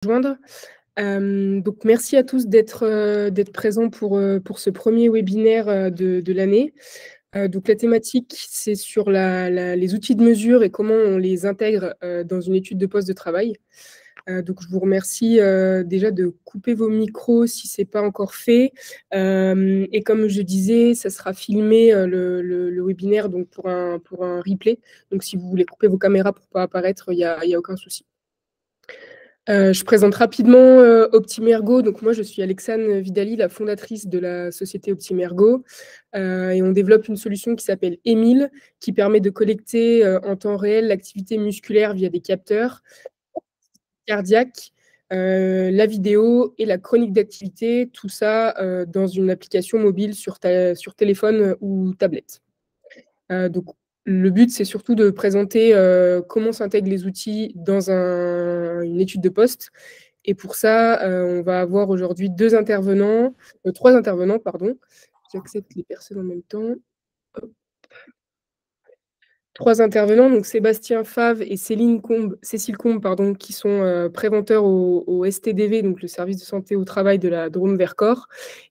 Joindre. Donc merci à tous d'être présents pour ce premier webinaire, de l'année. Donc la thématique, c'est sur les outils de mesure et comment on les intègre, dans une étude de poste de travail. Donc je vous remercie, déjà de couper vos micros si c'est pas encore fait. Et comme je disais, ça sera filmé, le webinaire donc pour un replay. Donc si vous voulez couper vos caméras pour pas apparaître, il y a aucun souci. Je présente rapidement, Optimergo. Donc moi, je suis Alexane Vidali, la fondatrice de la société Optimergo. Et on développe une solution qui s'appelle Emile, qui permet de collecter, en temps réel l'activité musculaire via des capteurs cardiaques, la vidéo et la chronique d'activité, tout ça, dans une application mobile sur téléphone ou tablette. Donc le but, c'est surtout de présenter, comment s'intègrent les outils dans une étude de poste. Et pour ça, on va avoir aujourd'hui 3 intervenants, pardon. J'accepte les personnes en même temps. Hop. 3 intervenants, donc Sébastien Fave et Cécile Combe, pardon, qui sont préventeurs au STDV, donc le service de santé au travail de la Drôme Vercors,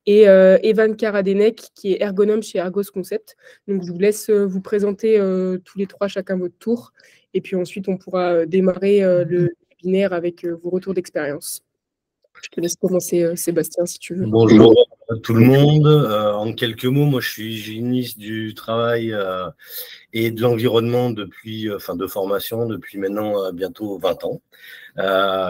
et Evan Karadenek, qui est ergonome chez Ergos Concept. Donc je vous laisse vous présenter tous les 3 chacun votre tour, et puis ensuite on pourra démarrer le webinaire avec vos retours d'expérience. Je te laisse commencer, Sébastien, si tu veux. Bonjour à tout le monde. En quelques mots, moi je suis hygiéniste du travail et de l'environnement de formation depuis maintenant bientôt 20 ans.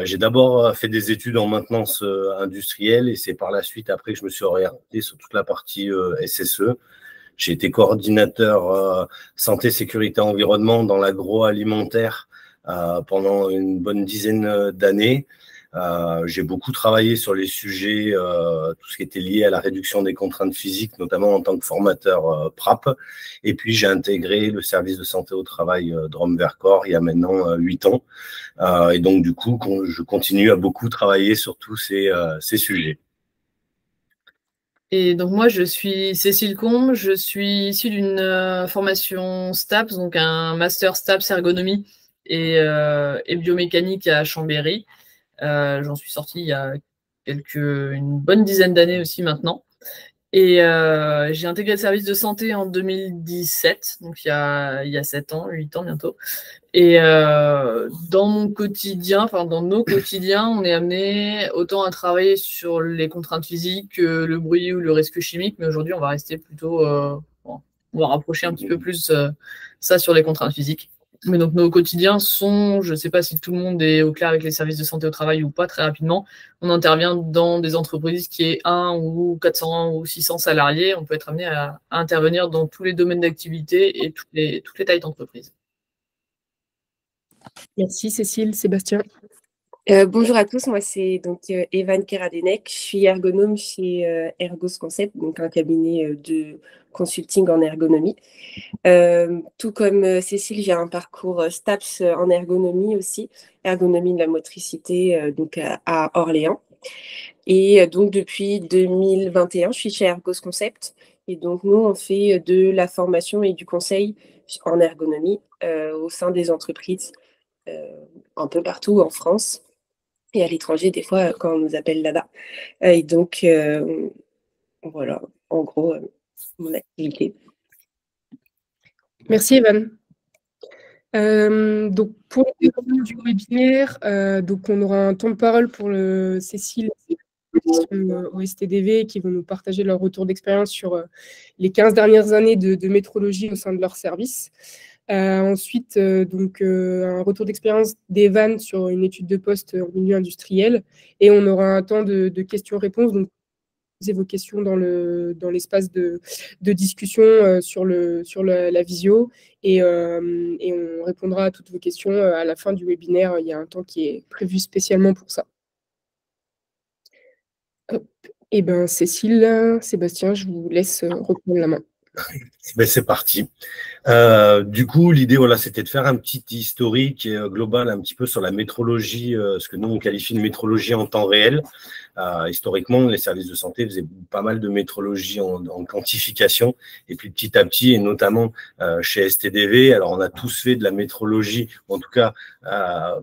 J'ai d'abord fait des études en maintenance industrielle et c'est par la suite après que je me suis orienté sur toute la partie SSE. J'ai été coordinateur santé, sécurité, environnement dans l'agroalimentaire pendant une bonne dizaine d'années. J'ai beaucoup travaillé sur les sujets, tout ce qui était lié à la réduction des contraintes physiques, notamment en tant que formateur PRAP. Et puis, j'ai intégré le service de santé au travail Drôme Vercors il y a maintenant 8 ans. Et donc, du coup, je continue à beaucoup travailler sur tous ces sujets. Et donc moi, je suis Cécile Combe, je suis issue d'une formation STAPS, donc un master STAPS ergonomie et biomécanique à Chambéry. J'en suis sortie il y a une bonne dizaine d'années aussi maintenant. Et j'ai intégré le service de santé en 2017, donc il y a 7 ans, 8 ans bientôt. Et dans mon quotidien, enfin dans nos quotidiens, on est amené autant à travailler sur les contraintes physiques, le bruit ou le risque chimique, mais aujourd'hui on va rester plutôt, on va rapprocher un petit peu plus ça sur les contraintes physiques. Mais donc nos quotidiens sont, je ne sais pas si tout le monde est au clair avec les services de santé au travail ou pas, très rapidement. On intervient dans des entreprises qui est 1 ou 400 ou 600 salariés. On peut être amené à intervenir dans tous les domaines d'activité et toutes les tailles d'entreprise. Merci Cécile. Sébastien. Bonjour à tous, moi c'est donc Evan Karadenek, je suis ergonome chez Ergos Concept, donc un cabinet de consulting en ergonomie. Tout comme Cécile, j'ai un parcours STAPS en ergonomie aussi, ergonomie de la motricité donc à Orléans. Et donc depuis 2021, je suis chez Ergos Concept. Et donc nous, on fait de la formation et du conseil en ergonomie au sein des entreprises un peu partout en France. Et à l'étranger, des fois, quand on nous appelle là-bas. Et donc, voilà, en gros, mon activité. Merci, Evan. Donc, pour le déroulement du webinaire, donc on aura un temps de parole pour Cécile qui sont au STDV, qui vont nous partager leur retour d'expérience sur les 15 dernières années de métrologie au sein de leur service. Ensuite, un retour d'expérience d'Evan sur une étude de poste en milieu industriel. Et on aura un temps de questions-réponses. Donc, posez vos questions dans l'espace de discussion sur la visio. Et on répondra à toutes vos questions à la fin du webinaire. Il y a un temps qui est prévu spécialement pour ça. Hop. Eh bien, Cécile, Sébastien, je vous laisse reprendre la main. Ben, c'est parti. Du coup, l'idée, voilà, c'était de faire un petit historique global un petit peu sur la métrologie, ce que nous, on qualifie de métrologie en temps réel. Historiquement, les services de santé faisaient pas mal de métrologie en quantification. Et puis, petit à petit, et notamment chez STDV, alors on a tous fait de la métrologie, en tout cas,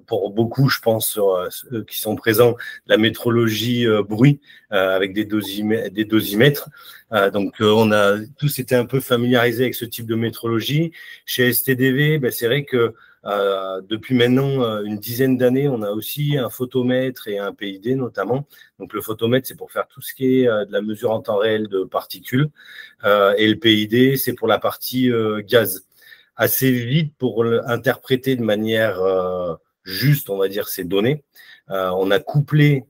pour beaucoup, je pense, sur ceux qui sont présents, la métrologie bruit avec des dosimètres. Donc, on a tous été un peu familiarisés avec ce type de métrologie. Chez STDV, ben, c'est vrai que depuis maintenant une dizaine d'années, on a aussi un photomètre et un PID notamment. Donc, le photomètre, c'est pour faire tout ce qui est de la mesure en temps réel de particules. Et le PID, c'est pour la partie gaz. Assez vite pour interpréter de manière juste, on va dire, ces données. On a couplé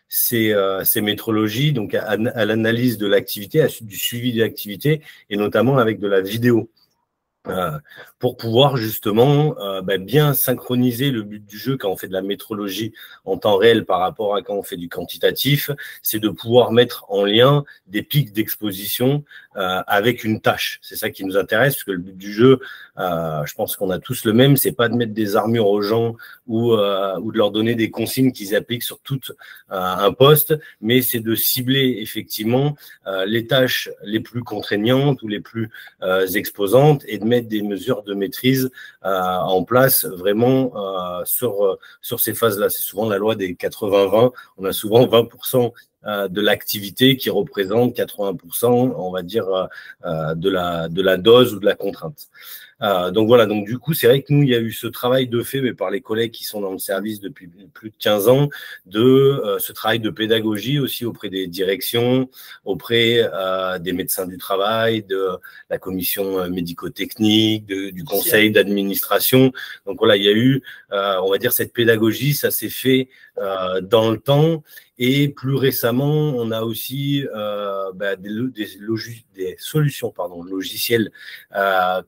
ces métrologies donc à l'analyse de l'activité, du suivi de l'activité, et notamment avec de la vidéo. Pour pouvoir justement bien synchroniser. Le but du jeu quand on fait de la métrologie en temps réel par rapport à quand on fait du quantitatif, c'est de pouvoir mettre en lien des pics d'exposition avec une tâche. C'est ça qui nous intéresse, parce que le but du jeu, je pense qu'on a tous le même, c'est pas de mettre des armures aux gens ou de leur donner des consignes qu'ils appliquent sur tout un poste, mais c'est de cibler effectivement les tâches les plus contraignantes ou les plus exposantes, et de mettre des mesures de maîtrise en place vraiment sur ces phases-là. C'est souvent la loi des 80-20. On a souvent 20% de l'activité qui représente 80%, on va dire, de la dose ou de la contrainte. Donc voilà, donc du coup, c'est vrai que nous, il y a eu ce travail de fait, mais par les collègues qui sont dans le service depuis plus de 15 ans, de ce travail de pédagogie aussi auprès des directions, auprès des médecins du travail, de la commission médico-technique, du conseil d'administration. Donc voilà, il y a eu, on va dire, cette pédagogie, ça s'est fait dans le temps. Et plus récemment, on a aussi des solutions logicielles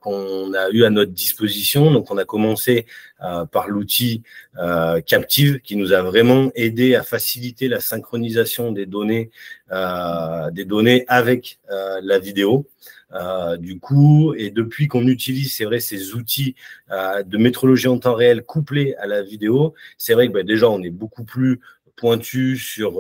qu'on a eu à notre disposition. Donc, on a commencé par l'outil Captive, qui nous a vraiment aidé à faciliter la synchronisation des données avec la vidéo. Du coup, et depuis qu'on utilise, c'est vrai, ces outils de métrologie en temps réel couplés à la vidéo, c'est vrai que déjà, on est beaucoup plus pointu sur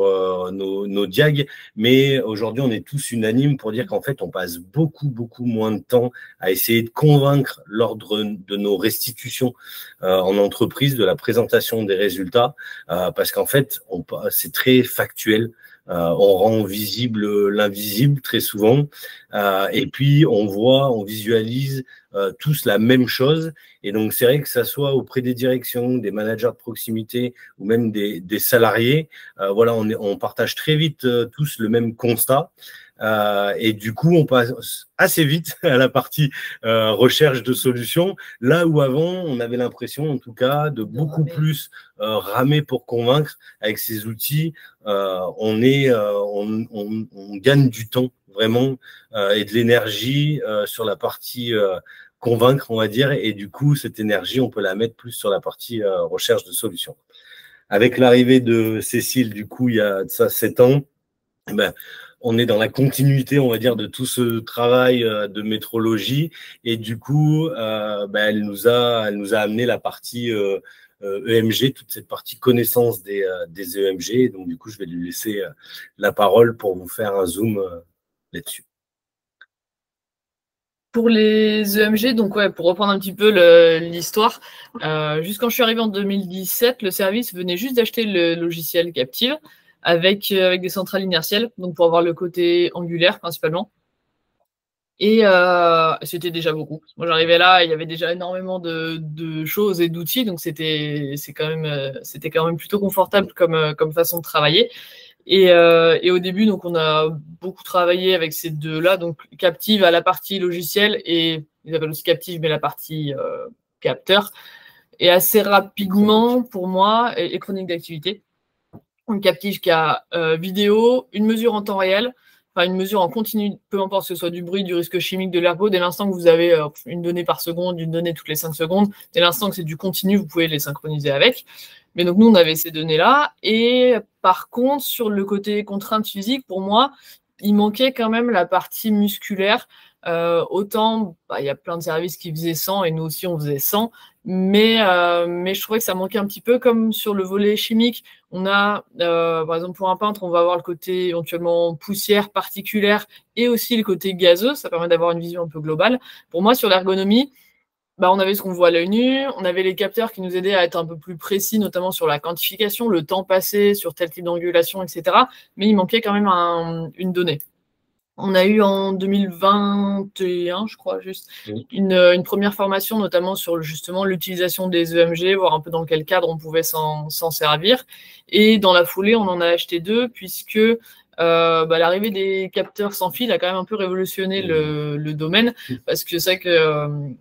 nos diags, mais aujourd'hui, on est tous unanimes pour dire qu'en fait, on passe beaucoup moins de temps à essayer de convaincre lors de nos restitutions en entreprise, de la présentation des résultats, parce qu'en fait, c'est très factuel. On rend visible l'invisible très souvent, et puis on visualise tous la même chose. Et donc c'est vrai que ça soit auprès des directions, des managers de proximité ou même des salariés, voilà, on partage très vite tous le même constat. Et du coup, on passe assez vite à la partie recherche de solutions, là où avant, on avait l'impression, en tout cas, de beaucoup plus ramer pour convaincre. Avec ces outils, on gagne du temps, vraiment, et de l'énergie sur la partie convaincre, on va dire, et du coup, cette énergie, on peut la mettre plus sur la partie recherche de solutions. Avec l'arrivée de Cécile, du coup, il y a ça 7 ans, on est dans la continuité, on va dire, de tout ce travail de métrologie, et du coup, elle nous a amené la partie EMG, toute cette partie connaissance des EMG. Donc, du coup, je vais lui laisser la parole pour vous faire un zoom là-dessus. Pour les EMG, donc ouais, pour reprendre un petit peu l'histoire, juste quand je suis arrivée en 2017, le service venait juste d'acheter le logiciel Captive avec des centrales inertielles, donc pour avoir le côté angulaire principalement. Et c'était déjà beaucoup. Moi, j'arrivais là, il y avait déjà énormément de choses et d'outils, donc c'était quand même plutôt confortable comme façon de travailler. Et au début, donc, on a beaucoup travaillé avec ces deux-là. Donc, Captive à la partie logicielle et ils appellent aussi Captive, mais la partie capteur. Et assez rapidement, pour moi, et chronique d'activité. Donc, Captive qui a vidéo, une mesure en temps réel, enfin une mesure en continu, peu importe que ce soit du bruit, du risque chimique, de l'ergo. Dès l'instant que vous avez une donnée par seconde, une donnée toutes les 5 secondes, dès l'instant que c'est du continu, vous pouvez les synchroniser avec. Mais donc, nous, on avait ces données-là. Et par contre, sur le côté contrainte physique, pour moi, il manquait quand même la partie musculaire. Autant, il y a plein de services qui faisaient 100 et nous aussi on faisait 100, mais je trouvais que ça manquait un petit peu, comme sur le volet chimique. On a, par exemple, pour un peintre, on va avoir le côté éventuellement poussière particulière et aussi le côté gazeux. Ça permet d'avoir une vision un peu globale. Pour moi, sur l'ergonomie, on avait ce qu'on voit à l'œil nu, on avait les capteurs qui nous aidaient à être un peu plus précis, notamment sur la quantification, le temps passé sur tel type d'angulation, etc. Mais il manquait quand même une donnée. On a eu en 2021, je crois, juste, une première formation, notamment sur justement l'utilisation des EMG, voir un peu dans quel cadre on pouvait s'en servir. Et dans la foulée, on en a acheté 2, puisque l'arrivée des capteurs sans fil a quand même un peu révolutionné le domaine, parce que c'est vrai que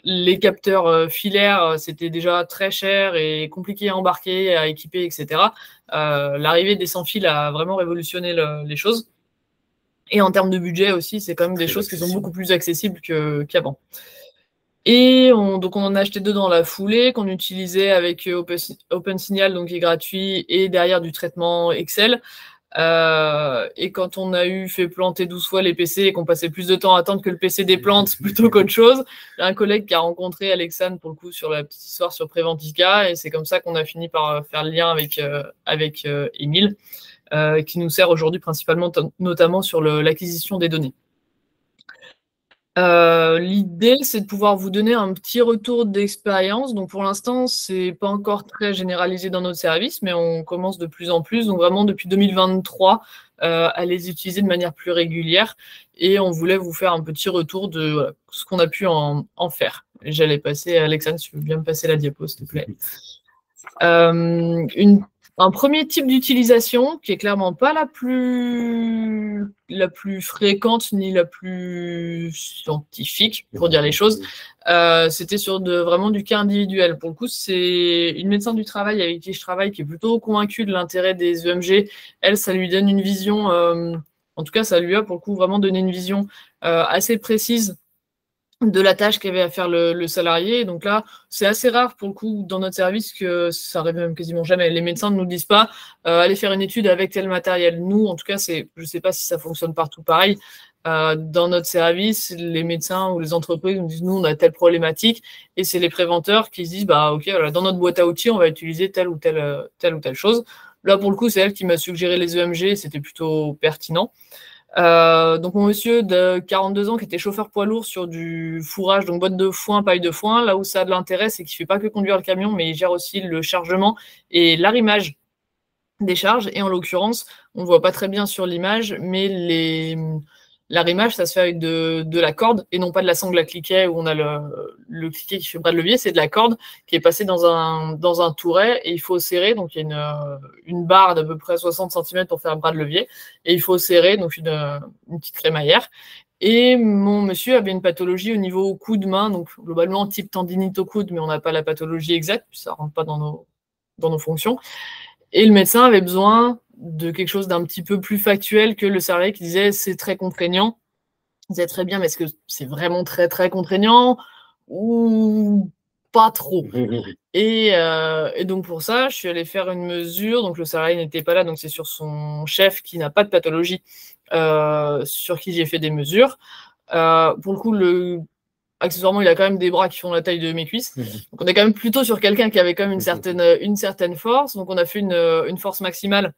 les capteurs filaires, c'était déjà très cher et compliqué à embarquer, à équiper, etc. L'arrivée des sans fil a vraiment révolutionné les choses. Et en termes de budget aussi, c'est quand même des choses qui sont beaucoup plus accessibles qu'avant. Et donc on en a acheté 2 dans la foulée, qu'on utilisait avec OpenSignal, donc qui est gratuit, et derrière du traitement Excel. Et quand on a fait planter 12 fois les PC et qu'on passait plus de temps à attendre que le PC déplante plutôt qu'autre chose, il y a un collègue qui a rencontré Alexandre, pour le coup, sur la petite histoire sur Preventica, et c'est comme ça qu'on a fini par faire le lien avec Émile. Qui nous sert aujourd'hui principalement, notamment sur l'acquisition des données. L'idée, c'est de pouvoir vous donner un petit retour d'expérience. Donc, pour l'instant, c'est pas encore très généralisé dans notre service, mais on commence de plus en plus. Donc, vraiment, depuis 2023, à les utiliser de manière plus régulière. Et on voulait vous faire un petit retour de ce qu'on a pu en faire. J'allais passer, Alexandre, si tu veux bien me passer la diapo, s'il te plaît. Un premier type d'utilisation qui est clairement pas la plus fréquente ni la plus scientifique, pour dire les choses, c'était sur vraiment du cas individuel. Pour le coup, c'est une médecin du travail avec qui je travaille qui est plutôt convaincue de l'intérêt des EMG. Elle, ça lui donne une vision, en tout cas, ça lui a pour le coup vraiment donné une vision assez précise de la tâche qu'avait à faire le salarié. Et donc là, c'est assez rare pour le coup dans notre service, que ça arrive même quasiment jamais. Les médecins ne nous disent pas allez faire une étude avec tel matériel. Nous, en tout cas, je ne sais pas si ça fonctionne partout pareil. Dans notre service, les médecins ou les entreprises nous disent nous, on a telle problématique, et c'est les préventeurs qui se disent ok, voilà, dans notre boîte à outils, on va utiliser telle ou telle chose. Là, pour le coup, c'est elle qui m'a suggéré les EMG, c'était plutôt pertinent. Donc mon monsieur de 42 ans qui était chauffeur poids lourd sur du fourrage, donc boîte de foin, paille de foin, là où ça a de l'intérêt, c'est qu'il ne fait pas que conduire le camion, mais il gère aussi le chargement et l'arrimage des charges. Et en l'occurrence, on ne voit pas très bien sur l'image, mais l'arrimage, ça se fait avec de la corde et non pas de la sangle à cliquet où on a le cliquet qui fait bras de levier, c'est de la corde qui est passée dans un touret, et il faut serrer. Donc il y a une barre d'à peu près 60 cm pour faire un bras de levier, et il faut serrer donc une petite crémaillère. Et mon monsieur avait une pathologie au niveau coude-main, donc globalement type tendinite au coude, mais on n'a pas la pathologie exacte, ça ne rentre pas dans nos fonctions. Et le médecin avait besoin de quelque chose d'un petit peu plus factuel que le salarié qui disait c'est très contraignant. Il disait très bien, mais est-ce que c'est vraiment très très contraignant ou pas trop? Et donc pour ça, je suis allée faire une mesure. Donc le salarié n'était pas là, donc c'est sur son chef qui n'a pas de pathologie sur qui j'ai fait des mesures. Pour le coup, accessoirement, il a quand même des bras qui font la taille de mes cuisses. Donc on est quand même plutôt sur quelqu'un qui avait quand même une certaine force. Donc on a fait une force maximale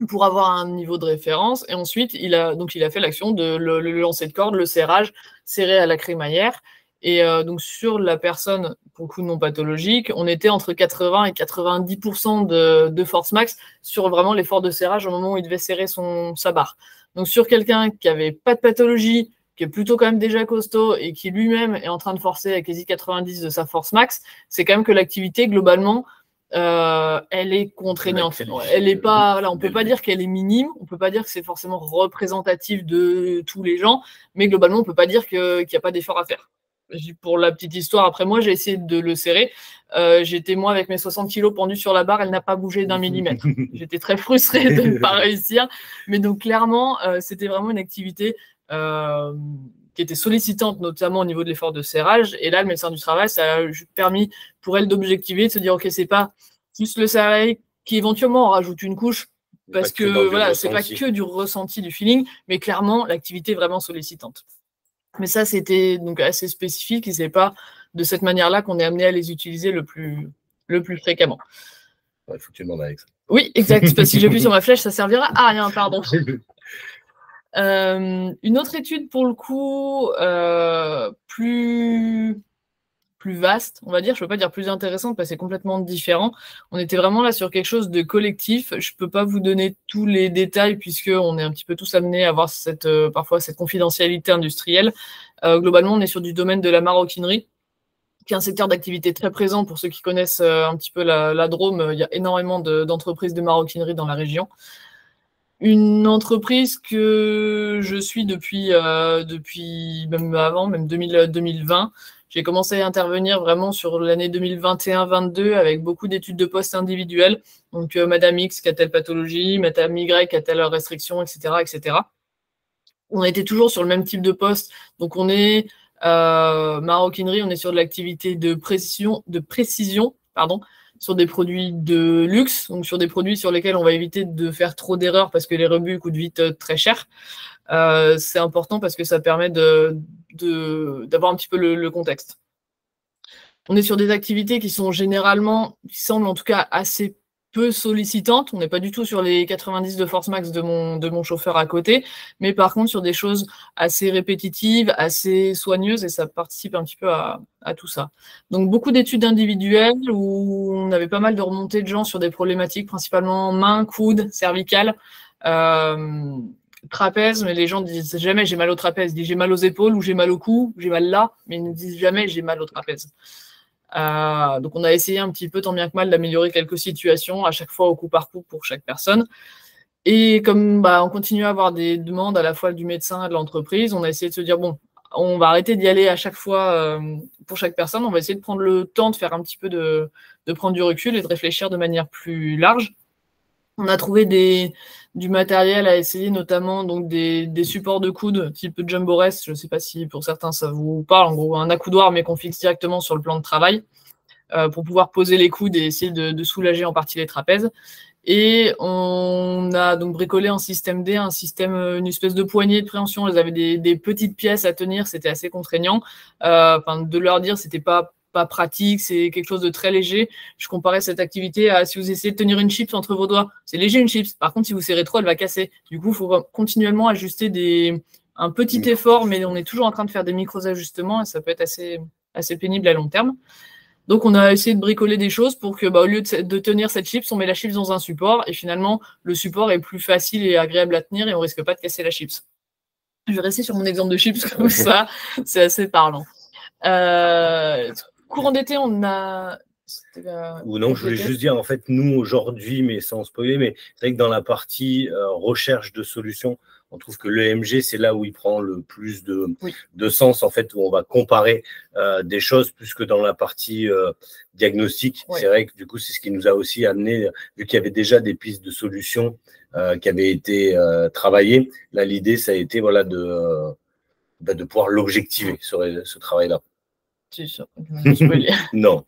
pour avoir un niveau de référence. Et ensuite, il a fait l'action de le lancer de corde, le serrage, serré à la crémaillère. Et donc sur la personne, pour le coup non pathologique, on était entre 80 et 90% de force max sur vraiment l'effort de serrage au moment où il devait serrer sa barre. Donc sur quelqu'un qui n'avait pas de pathologie, qui est plutôt quand même déjà costaud et qui lui-même est en train de forcer à quasi 90 de sa force max, c'est quand même que l'activité, globalement, elle est contraignante. Elle est pas, là, on peut pas dire qu'elle est minime, on peut pas dire que c'est forcément représentatif de tous les gens, mais globalement, on peut pas dire qu'il n'y a pas d'effort à faire. Pour la petite histoire, après moi, j'ai essayé de le serrer. J'étais, moi, avec mes 60 kilos pendus sur la barre, elle n'a pas bougé d'un millimètre. J'étais très frustrée de ne pas réussir. Mais donc, clairement, c'était vraiment une activité qui était sollicitante, notamment au niveau de l'effort de serrage. Et là, le médecin du travail, ça a permis pour elle d'objectiver, de se dire, OK, c'est pas juste le salarié qui éventuellement en rajoute une couche, parce que voilà, c'est pas que du ressenti, du feeling, mais clairement, l'activité est vraiment sollicitante. Mais ça, c'était donc assez spécifique et c'est pas de cette manière-là qu'on est amené à les utiliser le plus fréquemment. Il faut que tu demandes avec ça. Oui, exact, parce que si j'appuie sur ma flèche, ça servira à rien, pardon. Une autre étude, pour le coup, plus vaste, on va dire, je ne peux pas dire plus intéressante parce que c'est complètement différent. On était vraiment là sur quelque chose de collectif. Je ne peux pas vous donner tous les détails puisqu'on est un petit peu tous amenés à avoir parfois cette confidentialité industrielle. Globalement, on est sur du domaine de la maroquinerie, qui est un secteur d'activité très présent. Pour ceux qui connaissent un petit peu la Drôme, il y a énormément d'entreprises de maroquinerie dans la région. Une entreprise que je suis depuis même avant, même 2020. J'ai commencé à intervenir vraiment sur l'année 2021-22 avec beaucoup d'études de poste individuelles. Donc, Madame X qui a telle pathologie, Madame Y qui a telle restriction, etc., etc. On était toujours sur le même type de poste. Donc, on est maroquinerie, on est sur de l'activité de précision, sur des produits de luxe, donc sur des produits sur lesquels on va éviter de faire trop d'erreurs parce que les rebuts coûtent vite très cher. C'est important parce que ça permet d'avoir un petit peu le contexte. On est sur des activités qui sont qui semblent en tout cas assez peu sollicitantes. On n'est pas du tout sur les 90 de force max de mon chauffeur à côté, mais par contre sur des choses assez répétitives, assez soigneuses, et ça participe un petit peu à tout ça. Donc beaucoup d'études individuelles où on avait pas mal de remontées de gens sur des problématiques principalement mains, coudes, cervicales, trapèze, mais les gens disent jamais j'ai mal au trapèze, ils disent j'ai mal aux épaules ou j'ai mal au cou, j'ai mal là, mais ils ne disent jamais j'ai mal au trapèze. Donc on a essayé un petit peu tant bien que mal d'améliorer quelques situations à chaque fois au coup par coup pour chaque personne. Et comme on continue à avoir des demandes à la fois du médecin et de l'entreprise, on a essayé de se dire bon, on va arrêter d'y aller à chaque fois pour chaque personne, on va essayer de prendre le temps de faire un petit peu de prendre du recul et de réfléchir de manière plus large. On a trouvé du matériel à essayer, notamment donc des supports de coude type Jumbo Rest. Je ne sais pas si pour certains ça vous parle. En gros, un accoudoir mais qu'on fixe directement sur le plan de travail pour pouvoir poser les coudes et essayer de soulager en partie les trapèzes. Et on a donc bricolé en système D, une espèce de poignée de préhension. Ils avaient des petites pièces à tenir, c'était assez contraignant. De leur dire, c'était pas pratique, c'est quelque chose de très léger. Je comparais cette activité à si vous essayez de tenir une chips entre vos doigts. C'est léger une chips. Par contre, si vous serrez trop, elle va casser. Du coup, il faut continuellement ajuster un petit effort, mais on est toujours en train de faire des micros-ajustements et ça peut être assez pénible à long terme. Donc, on a essayé de bricoler des choses pour que, au lieu de tenir cette chips, on met la chips dans un support et finalement, le support est plus facile et agréable à tenir et on risque pas de casser la chips. Je vais rester sur mon exemple de chips comme ça, c'est assez parlant. Courant d'été, on a... Ou non, je voulais juste dire, en fait, nous, aujourd'hui, mais sans spoiler, mais c'est vrai que dans la partie recherche de solutions, on trouve que l'EMG, c'est là où il prend le plus de sens, en fait, où on va comparer des choses plus que dans la partie diagnostic. Oui. C'est vrai que du coup, c'est ce qui nous a aussi amené, vu qu'il y avait déjà des pistes de solutions qui avaient été travaillées. Là, l'idée, ça a été de pouvoir l'objectiver, ce travail-là. C'est sûr. Non.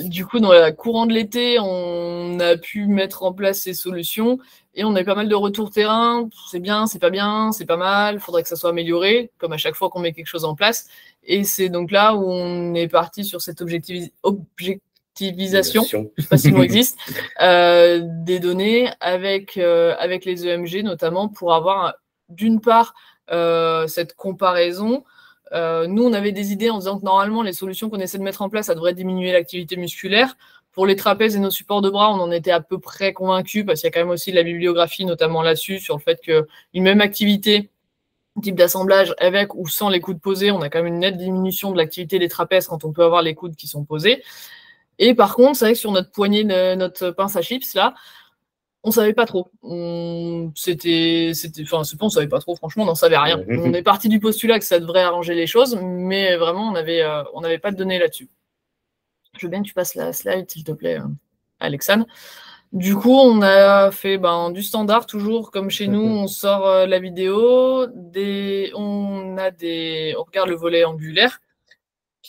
Du coup, dans le courant de l'été, on a pu mettre en place ces solutions et on a eu pas mal de retours terrain. C'est bien, c'est pas bien, c'est pas mal, il faudrait que ça soit amélioré, comme à chaque fois qu'on met quelque chose en place. Et c'est donc là où on est parti sur cette objectivisation, je ne sais pas si le mot existe, des données avec les EMG, notamment pour avoir d'une part cette comparaison. Nous, on avait des idées en disant que normalement, les solutions qu'on essaie de mettre en place, ça devrait diminuer l'activité musculaire. Pour les trapèzes et nos supports de bras, on en était à peu près convaincus parce qu'il y a quand même aussi de la bibliographie, notamment là-dessus, sur le fait qu'une même activité, type d'assemblage avec ou sans les coudes posés, on a quand même une nette diminution de l'activité des trapèzes quand on peut avoir les coudes qui sont posés. Et par contre, c'est vrai que sur notre poignée, notre pince à chips, là, on savait pas trop. On savait pas trop, franchement, on n'en savait rien. On est parti du postulat que ça devrait arranger les choses, mais vraiment, on n'avait pas de données là-dessus. Je veux bien que tu passes la slide, s'il te plaît, Alexandre. Du coup, on a fait du standard, toujours comme chez nous, on sort la vidéo, on regarde le volet angulaire,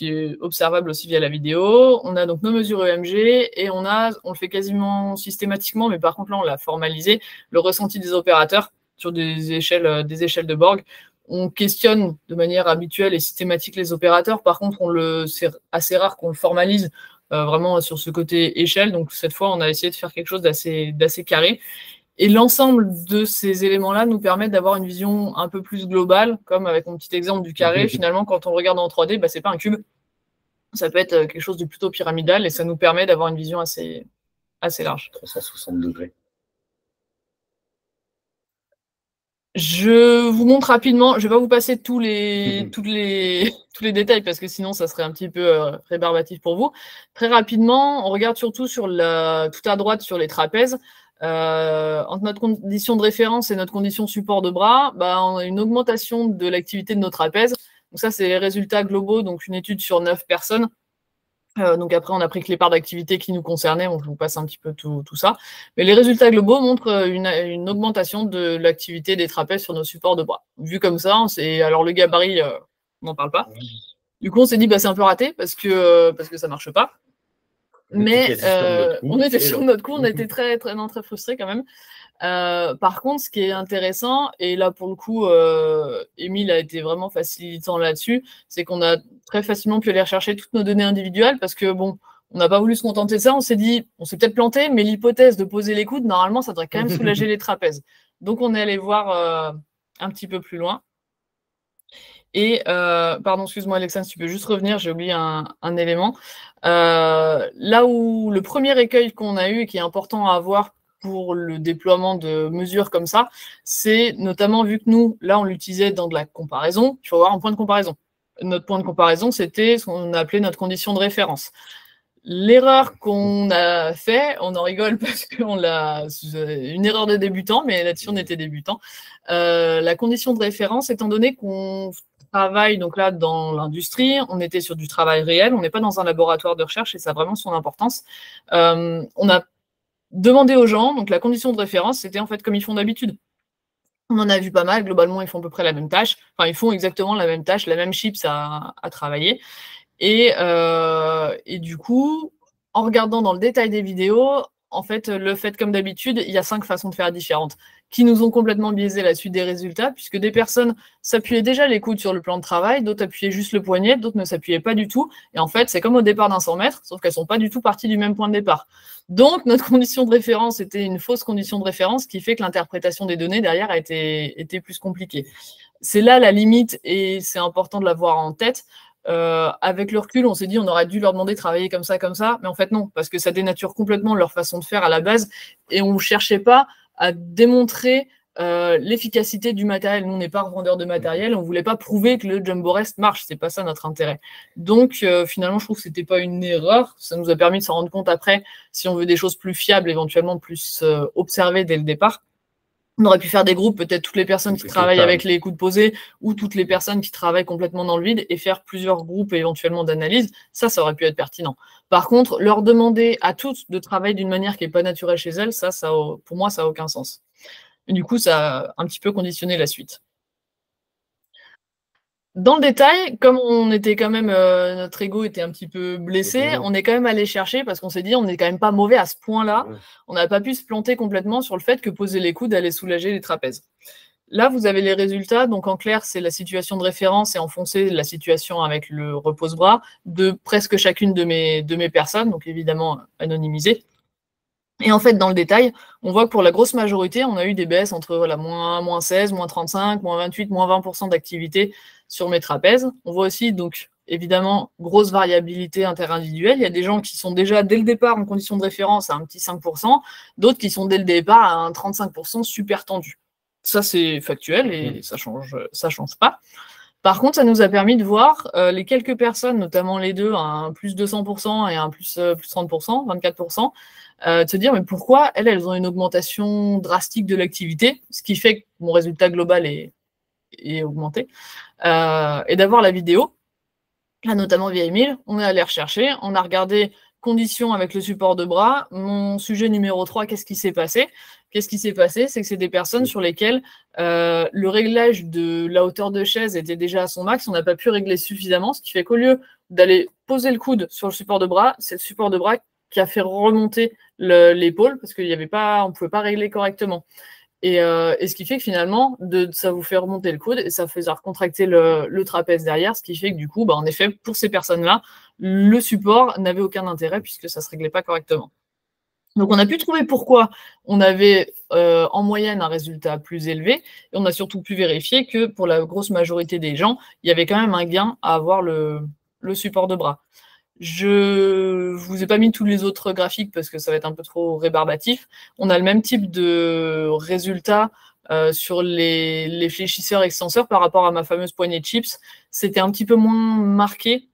qui est observable aussi via la vidéo. On a donc nos mesures EMG et on le fait quasiment systématiquement, mais par contre là on l'a formalisé, le ressenti des opérateurs sur des échelles de Borg. On questionne de manière habituelle et systématique les opérateurs. Par contre, c'est assez rare qu'on le formalise vraiment sur ce côté échelle. Donc cette fois, on a essayé de faire quelque chose d'assez carré. Et l'ensemble de ces éléments-là nous permettent d'avoir une vision un peu plus globale, comme avec mon petit exemple du carré. Finalement, quand on regarde en 3D, bah, c'est pas un cube. Ça peut être quelque chose de plutôt pyramidal et ça nous permet d'avoir une vision assez large. 360 degrés. Je vous montre rapidement, je ne vais pas vous passer tous les détails parce que sinon ça serait un petit peu rébarbatif pour vous. Très rapidement, on regarde surtout sur tout à droite sur les trapèzes. Entre notre condition de référence et notre condition support de bras, bah, on a une augmentation de l'activité de nos trapèzes. Donc ça, c'est les résultats globaux, donc une étude sur 9 personnes. Donc après, on a pris que les parts d'activité qui nous concernaient, je vous passe un petit peu tout ça. Mais les résultats globaux montrent une augmentation de l'activité des trapèzes sur nos supports de bras. Vu comme ça, alors le gabarit, on n'en parle pas. Du coup, on s'est dit, bah, c'est un peu raté parce que ça ne marche pas. Mais on était sur notre coup, on était très frustrés quand même. Par contre, ce qui est intéressant, et là pour le coup, Émile a été vraiment facilitant là-dessus, c'est qu'on a très facilement pu aller rechercher toutes nos données individuelles parce que bon, on n'a pas voulu se contenter de ça, on s'est dit, on s'est peut-être planté, mais l'hypothèse de poser les coudes, normalement, ça devrait quand même soulager les trapèzes. Donc on est allé voir un petit peu plus loin. Et, pardon, excuse-moi Alexandre, si tu peux juste revenir, j'ai oublié un élément. Là où le premier écueil qu'on a eu et qui est important à avoir pour le déploiement de mesures comme ça, c'est notamment vu que nous, là, on l'utilisait dans de la comparaison, il faut avoir un point de comparaison. Notre point de comparaison, c'était ce qu'on appelait notre condition de référence. L'erreur qu'on a fait, on en rigole parce qu'on l'a, une erreur de débutant, mais là-dessus on était débutant. La condition de référence, étant donné qu'on travaille donc là dans l'industrie, on était sur du travail réel, on n'est pas dans un laboratoire de recherche et ça a vraiment son importance. On a demandé aux gens, donc la condition de référence, c'était en fait comme ils font d'habitude. On en a vu pas mal, globalement ils font à peu près la même tâche, enfin ils font exactement la même tâche, la même chips à travailler. Et du coup, en regardant dans le détail des vidéos, en fait, le fait comme d'habitude, il y a 5 façons de faire différentes qui nous ont complètement biaisé la suite des résultats, puisque des personnes s'appuyaient déjà les coudes sur le plan de travail, d'autres appuyaient juste le poignet, d'autres ne s'appuyaient pas du tout. Et en fait, c'est comme au départ d'un 100 mètres, sauf qu'elles ne sont pas du tout parties du même point de départ. Donc, notre condition de référence était une fausse condition de référence, qui fait que l'interprétation des données derrière a été plus compliquée. C'est là la limite, et c'est important de l'avoir en tête. Avec le recul, on s'est dit on aurait dû leur demander de travailler comme ça, mais en fait non, parce que ça dénature complètement leur façon de faire à la base, et on ne cherchait pas à démontrer l'efficacité du matériel. Nous, on n'est pas revendeur de matériel, on ne voulait pas prouver que le Jumbo Rest marche, c'est pas ça notre intérêt. Donc finalement, je trouve que c'était pas une erreur, ça nous a permis de s'en rendre compte après, si on veut des choses plus fiables, éventuellement plus observées dès le départ. On aurait pu faire des groupes, peut-être toutes les personnes qui travaillent avec les coudes posés ou toutes les personnes qui travaillent complètement dans le vide et faire plusieurs groupes éventuellement d'analyse. Ça aurait pu être pertinent. Par contre, leur demander à toutes de travailler d'une manière qui n'est pas naturelle chez elles, ça pour moi, ça n'a aucun sens. Et du coup, ça a un petit peu conditionné la suite. Dans le détail, comme on était quand même, notre ego était un petit peu blessé, on est quand même allé chercher parce qu'on s'est dit on n'est quand même pas mauvais à ce point-là. On n'a pas pu se planter complètement sur le fait que poser les coudes allait soulager les trapèzes. Là, vous avez les résultats. Donc en clair, c'est la situation de référence et en foncé, la situation avec le repose-bras de presque chacune de mes personnes, donc évidemment anonymisées. Et en fait, dans le détail, on voit que pour la grosse majorité, on a eu des baisses entre voilà, moins 16, moins 35, moins 28, moins 20% d'activité sur mes trapèzes. On voit aussi, donc, évidemment, grosse variabilité interindividuelle. Il y a des gens qui sont déjà, dès le départ, en condition de référence à un petit 5%, d'autres qui sont, dès le départ, à un 35% super tendu. Ça, c'est factuel et ça change pas. Par contre, ça nous a permis de voir les quelques personnes, notamment les deux, un plus 200% et un plus 30%, 24%, de se dire mais pourquoi elles ont une augmentation drastique de l'activité, ce qui fait que mon résultat global est augmenté, et d'avoir la vidéo, là notamment via Émile, on est allé rechercher, on a regardé conditions avec le support de bras, mon sujet numéro 3, qu'est-ce qui s'est passé ? Qu'est-ce qui s'est passé? C'est que c'est des personnes sur lesquelles le réglage de la hauteur de chaise était déjà à son max, on n'a pas pu régler suffisamment, ce qui fait qu'au lieu d'aller poser le coude sur le support de bras. C'est le support de bras qui a fait remonter l'épaule parce qu'on ne pouvait pas régler correctement. Et ce qui fait que finalement, ça vous fait remonter le coude et ça fait contracter le trapèze derrière, ce qui fait que du coup, en effet, pour ces personnes-là, le support n'avait aucun intérêt puisque ça ne se réglait pas correctement. Donc, on a pu trouver pourquoi on avait en moyenne un résultat plus élevé et on a surtout pu vérifier que pour la grosse majorité des gens, il y avait quand même un gain à avoir le support de bras. Je vous ai pas mis tous les autres graphiques parce que ça va être un peu trop rébarbatif. On a le même type de résultat sur les fléchisseurs extenseurs par rapport à ma fameuse poignée de chips. C'était un petit peu moins marqué.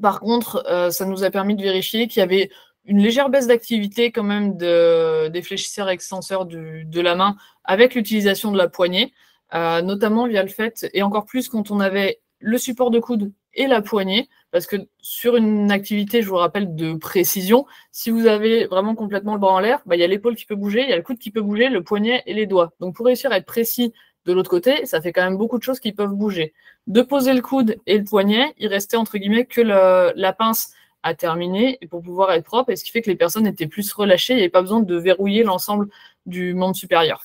Par contre, ça nous a permis de vérifier qu'il y avait une légère baisse d'activité quand même des fléchisseurs extenseurs de la main avec l'utilisation de la poignée, notamment via le fait, et encore plus quand on avait le support de coude et la poignée, parce que sur une activité, je vous rappelle, de précision, si vous avez vraiment complètement le bras en l'air, il y a l'épaule qui peut bouger, il y a le coude qui peut bouger, le poignet et les doigts. Donc pour réussir à être précis de l'autre côté, ça fait quand même beaucoup de choses qui peuvent bouger. De poser le coude et le poignet, il restait entre guillemets que la pince à terminer et pour pouvoir être propre, et ce qui fait que les personnes étaient plus relâchées, il n'y avait pas besoin de verrouiller l'ensemble du membre supérieur.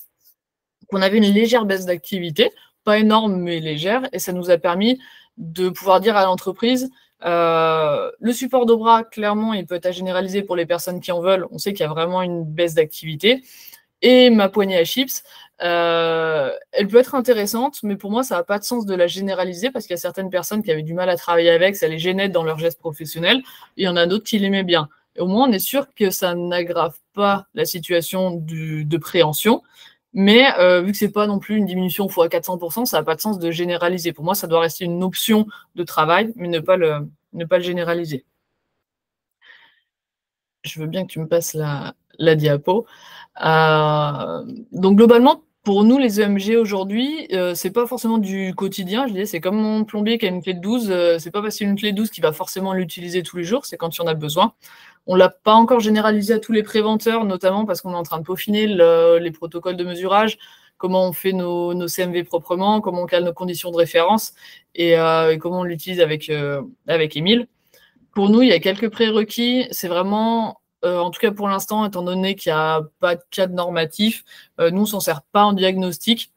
Donc on avait une légère baisse d'activité, pas énorme mais légère, et ça nous a permis de pouvoir dire à l'entreprise le support de bras, clairement, il peut être à généraliser pour les personnes qui en veulent. On sait qu'il y a vraiment une baisse d'activité. Et ma poignée à chips, elle peut être intéressante, mais pour moi, ça n'a pas de sens de la généraliser parce qu'il y a certaines personnes qui avaient du mal à travailler avec, ça les gênait dans leurs gestes professionnels, et il y en a d'autres qui l'aimaient bien. Et au moins, on est sûr que ça n'aggrave pas la situation de préhension. Mais vu que ce n'est pas non plus une diminution x 400%, ça n'a pas de sens de généraliser. Pour moi, ça doit rester une option de travail, mais ne pas le généraliser. Je veux bien que tu me passes la diapo. Donc globalement, pour nous, les EMG aujourd'hui, c'est pas forcément du quotidien. Je disais, c'est comme mon plombier qui a une clé de 12. C'est pas parce qu'il a une clé de 12 qu'il va forcément l'utiliser tous les jours. C'est quand il en a besoin. On ne l'a pas encore généralisé à tous les préventeurs, notamment parce qu'on est en train de peaufiner les protocoles de mesurage, comment on fait nos CMV proprement, comment on cale nos conditions de référence et comment on l'utilise avec Émile. Pour nous, il y a quelques prérequis. C'est vraiment, en tout cas pour l'instant, étant donné qu'il n'y a pas de cadre normatif, nous, on ne s'en sert pas en diagnostic.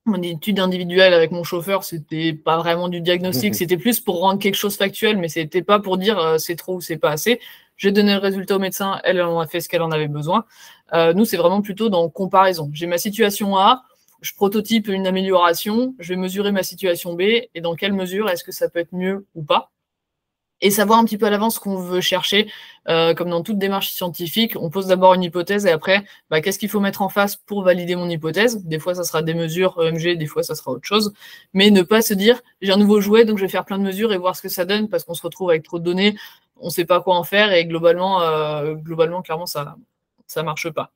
Mon étude individuelle avec mon chauffeur, c'était pas vraiment du diagnostic, c'était plus pour rendre quelque chose factuel, mais c'était pas pour dire c'est trop ou c'est pas assez. J'ai donné le résultat au médecin, elle en a fait ce qu'elle en avait besoin. Nous, c'est vraiment plutôt dans comparaison. J'ai ma situation A, je prototype une amélioration, je vais mesurer ma situation B, et dans quelle mesure est-ce que ça peut être mieux ou pas. Et savoir un petit peu à l'avance ce qu'on veut chercher, comme dans toute démarche scientifique, on pose d'abord une hypothèse et après, qu'est-ce qu'il faut mettre en face pour valider mon hypothèse. Des fois, ça sera des mesures EMG, des fois, ça sera autre chose. Mais ne pas se dire, j'ai un nouveau jouet, donc je vais faire plein de mesures et voir ce que ça donne, parce qu'on se retrouve avec trop de données, on ne sait pas quoi en faire et globalement, clairement, ça ne marche pas.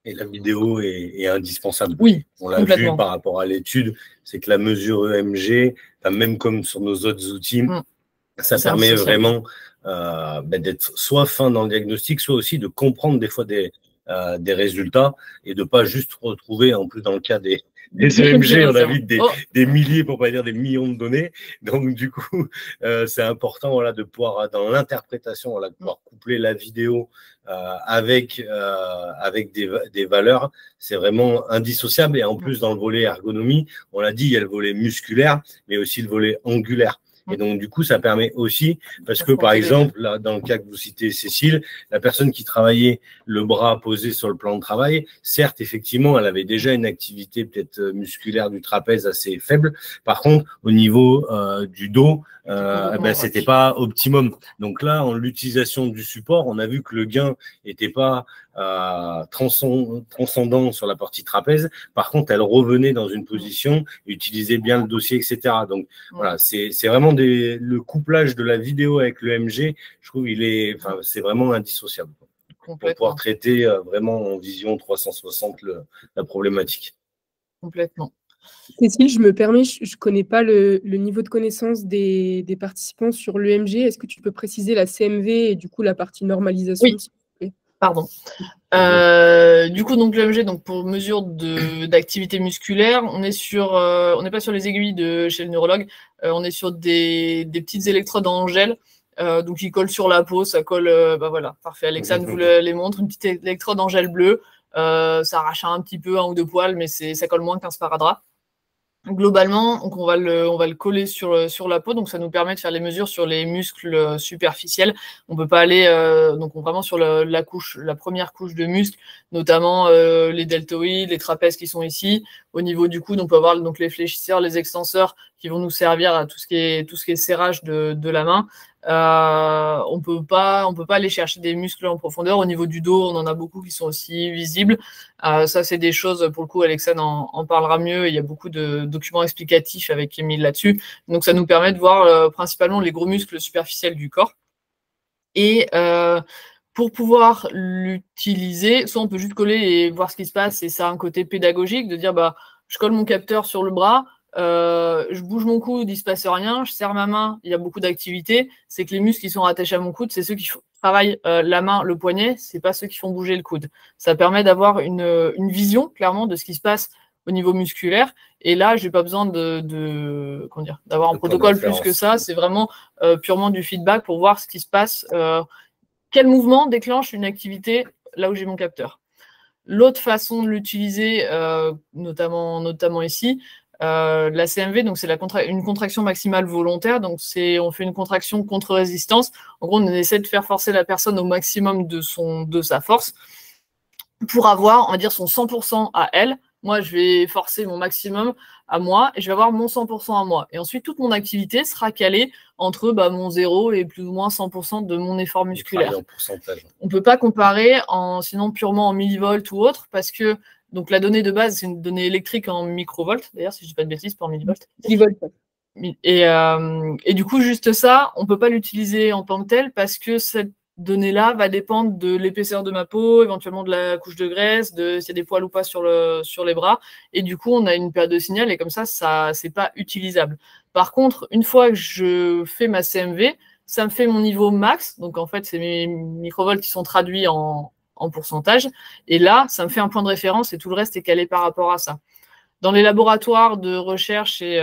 Et la vidéo est indispensable. Oui, on l'a vu par rapport à l'étude, c'est que la mesure EMG, même comme sur nos autres outils, ça permet vraiment d'être soit fin dans le diagnostic, soit aussi de comprendre des fois des résultats et de ne pas juste retrouver, en plus dans le cas des EMG, on a vu des milliers, pour ne pas dire des millions de données. Donc du coup, c'est important de pouvoir, dans l'interprétation, de pouvoir coupler la vidéo avec des valeurs. C'est vraiment indissociable. Et en plus, dans le volet ergonomie, on l'a dit, il y a le volet musculaire, mais aussi le volet angulaire. Et donc, du coup, ça permet aussi, parce que par exemple, là, dans le cas que vous citez, Cécile, la personne qui travaillait le bras posé sur le plan de travail, certes, effectivement, elle avait déjà une activité peut-être musculaire du trapèze assez faible. Par contre, au niveau du dos, c'était pas optimum. Donc là, en l'utilisation du support, on a vu que le gain n'était pas transcendant sur la partie trapèze. Par contre, elle revenait dans une position, utilisait bien le dossier, etc. Donc voilà, c'est vraiment le couplage de la vidéo avec le MG, je trouve c'est vraiment indissociable pour pouvoir traiter vraiment en vision 360 la problématique. Complètement. Cécile, je me permets, je ne connais pas le niveau de connaissance des participants sur l'EMG. Est-ce que tu peux préciser la CMV et du coup la partie normalisation, oui. s'il vous plaît ? Pardon. Du coup, donc l'EMG, donc pour mesure d'activité musculaire, on n'est pas sur les aiguilles chez le neurologue, on est sur des petites électrodes en gel, donc qui collent sur la peau, ça colle, voilà, parfait. Alexandre vous les montre, une petite électrode en gel bleu, ça arrache un petit peu, 1 ou 2 poils, mais ça colle moins qu'un sparadrap. Globalement, donc on va le coller sur la peau, donc ça nous permet de faire les mesures sur les muscles superficiels. On peut pas aller donc vraiment sur la première couche de muscles, notamment les deltoïdes, les trapèzes qui sont ici. Au niveau du coude, on peut avoir donc les fléchisseurs, les extenseurs qui vont nous servir à tout ce qui est serrage de la main. On peut pas aller chercher des muscles en profondeur. Au niveau du dos, on en a beaucoup qui sont aussi visibles. Ça, c'est des choses, pour le coup, Alexandre en parlera mieux. Il y a beaucoup de documents explicatifs avec Émile là-dessus. Donc, ça nous permet de voir principalement les gros muscles superficiels du corps. Et pour pouvoir l'utiliser, soit on peut juste coller et voir ce qui se passe, et ça a un côté pédagogique, de dire, je colle mon capteur sur le bras, je bouge mon coude, il ne se passe rien, je serre ma main, il y a beaucoup d'activité, c'est que les muscles qui sont rattachés à mon coude, c'est ceux qui travaillent la main, le poignet, c'est pas ceux qui font bouger le coude. Ça permet d'avoir une vision, clairement, de ce qui se passe au niveau musculaire, et là, je n'ai pas besoin d'avoir un protocole plus que ça, c'est vraiment purement du feedback pour voir ce qui se passe, quel mouvement déclenche une activité là où j'ai mon capteur. L'autre façon de l'utiliser, notamment ici, la CMV, donc c'est une contraction maximale volontaire, donc on fait une contraction contre résistance. En gros, on essaie de faire forcer la personne au maximum de sa force pour avoir, on va dire, son 100% à elle. Moi, je vais forcer mon maximum à moi et je vais avoir mon 100% à moi. Et ensuite, toute mon activité sera calée entre mon 0 et plus ou moins 100% de mon effort musculaire. On ne peut pas comparer sinon purement en millivolts ou autre, parce que donc la donnée de base, c'est une donnée électrique en microvolts, d'ailleurs, si je ne dis pas de bêtises, pas en millivolts. Millivolts. Et du coup, juste ça, on ne peut pas l'utiliser en tant que tel, parce que cette donnée-là va dépendre de l'épaisseur de ma peau, éventuellement de la couche de graisse, s'il y a des poils ou pas sur les bras. Et du coup, on a une période de signal, et comme ça, c'est pas utilisable. Par contre, une fois que je fais ma CMV, ça me fait mon niveau max. Donc, en fait, c'est mes microvolts qui sont traduits en pourcentage. Et là, ça me fait un point de référence et tout le reste est calé par rapport à ça. Dans les laboratoires de recherche et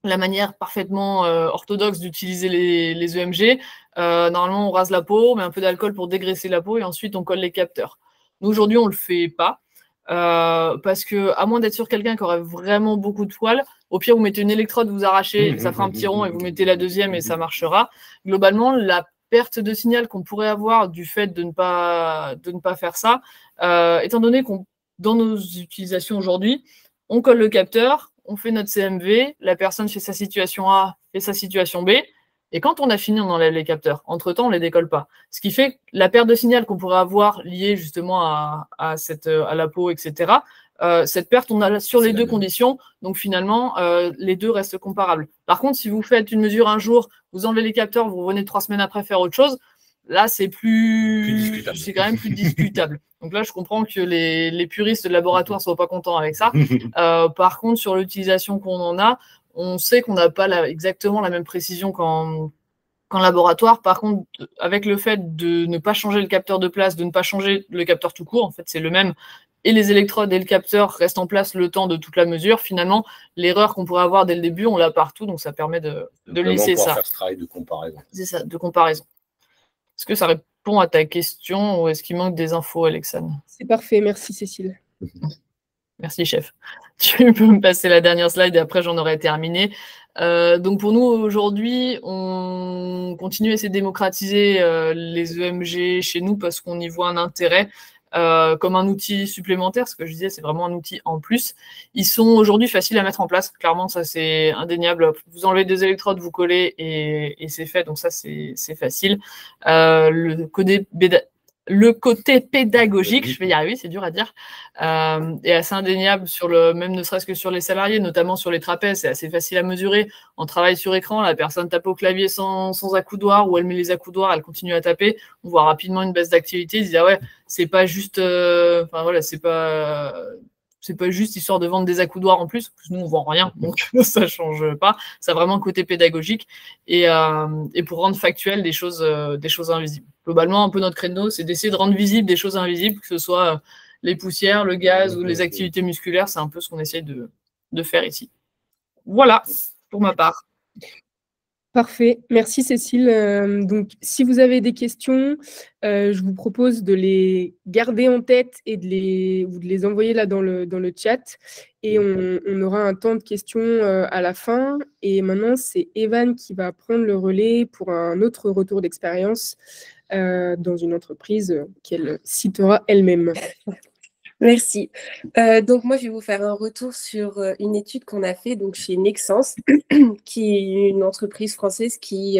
la manière parfaitement orthodoxe d'utiliser les EMG, normalement, on rase la peau, on met un peu d'alcool pour dégraisser la peau et ensuite, on colle les capteurs. Nous, aujourd'hui, on ne le fait pas parce que, à moins d'être sur quelqu'un qui aurait vraiment beaucoup de poils, au pire, vous mettez une électrode, vous arrachez, ça fera un petit rond et vous mettez la deuxième et ça marchera. Globalement, la perte de signal qu'on pourrait avoir du fait de ne pas faire ça, étant donné qu'on, dans nos utilisations aujourd'hui, on colle le capteur, on fait notre CMV, la personne fait sa situation A, fait sa situation B, et quand on a fini, on enlève les capteurs. Entre-temps, on ne les décolle pas. Ce qui fait que la perte de signal qu'on pourrait avoir liée justement à la peau, etc., cette perte, on a sur les deux conditions, donc finalement, les deux restent comparables. Par contre, si vous faites une mesure un jour, vous enlevez les capteurs, vous revenez 3 semaines après faire autre chose, là, c'est quand même plus discutable. Donc là, je comprends que les puristes de laboratoire ne soient pas contents avec ça. Par contre, sur l'utilisation qu'on en a, on sait qu'on n'a pas exactement la même précision qu'en laboratoire. Par contre, avec le fait de ne pas changer le capteur de place, de ne pas changer le capteur tout court, en fait, c'est le même, et les électrodes et le capteur restent en place le temps de toute la mesure, finalement, l'erreur qu'on pourrait avoir dès le début, on l'a partout, donc ça permet de lisser ça. Faire ce travail de comparaison. C'est ça, de comparaison. Est-ce que ça répond à ta question ou est-ce qu'il manque des infos, Alexandre? C'est parfait, merci Cécile. Merci, chef. Tu peux me passer la dernière slide et après j'en aurai terminé. Donc pour nous, aujourd'hui, on continue à essayer de démocratiser les EMG chez nous parce qu'on y voit un intérêt comme un outil supplémentaire. Ce que je disais, c'est vraiment un outil en plus. Ils sont aujourd'hui faciles à mettre en place. Clairement, ça, c'est indéniable. Vous enlevez 2 électrodes, vous collez et c'est fait. Donc ça, c'est facile. Le côté pédagogique, je vais y arriver, c'est dur à dire, est assez indéniable même ne serait-ce que sur les salariés, notamment sur les trapèzes, c'est assez facile à mesurer. On travaille sur écran, la personne tape au clavier sans accoudoir ou elle met les accoudoirs, elle continue à taper. On voit rapidement une baisse d'activité. Ils disent ah ouais, c'est pas juste, c'est pas c'est pas juste histoire de vendre des accoudoirs en plus, parce que nous on vend rien, donc ça change pas. Ça a vraiment un côté pédagogique et pour rendre factuel des choses invisibles. Globalement, un peu notre créneau, c'est d'essayer de rendre visibles des choses invisibles, que ce soit les poussières, le gaz ou les activités musculaires, c'est un peu ce qu'on essaie de faire ici. Voilà pour ma part. Parfait, merci Cécile. Donc, si vous avez des questions, je vous propose de les garder en tête et de les envoyer là dans le chat. Et on aura un temps de questions à la fin. Et maintenant, c'est Evan qui va prendre le relais pour un autre retour d'expérience dans une entreprise qu'elle citera elle-même. Merci. Donc moi, je vais vous faire un retour sur une étude qu'on a fait donc, chez Nexans, qui est une entreprise française qui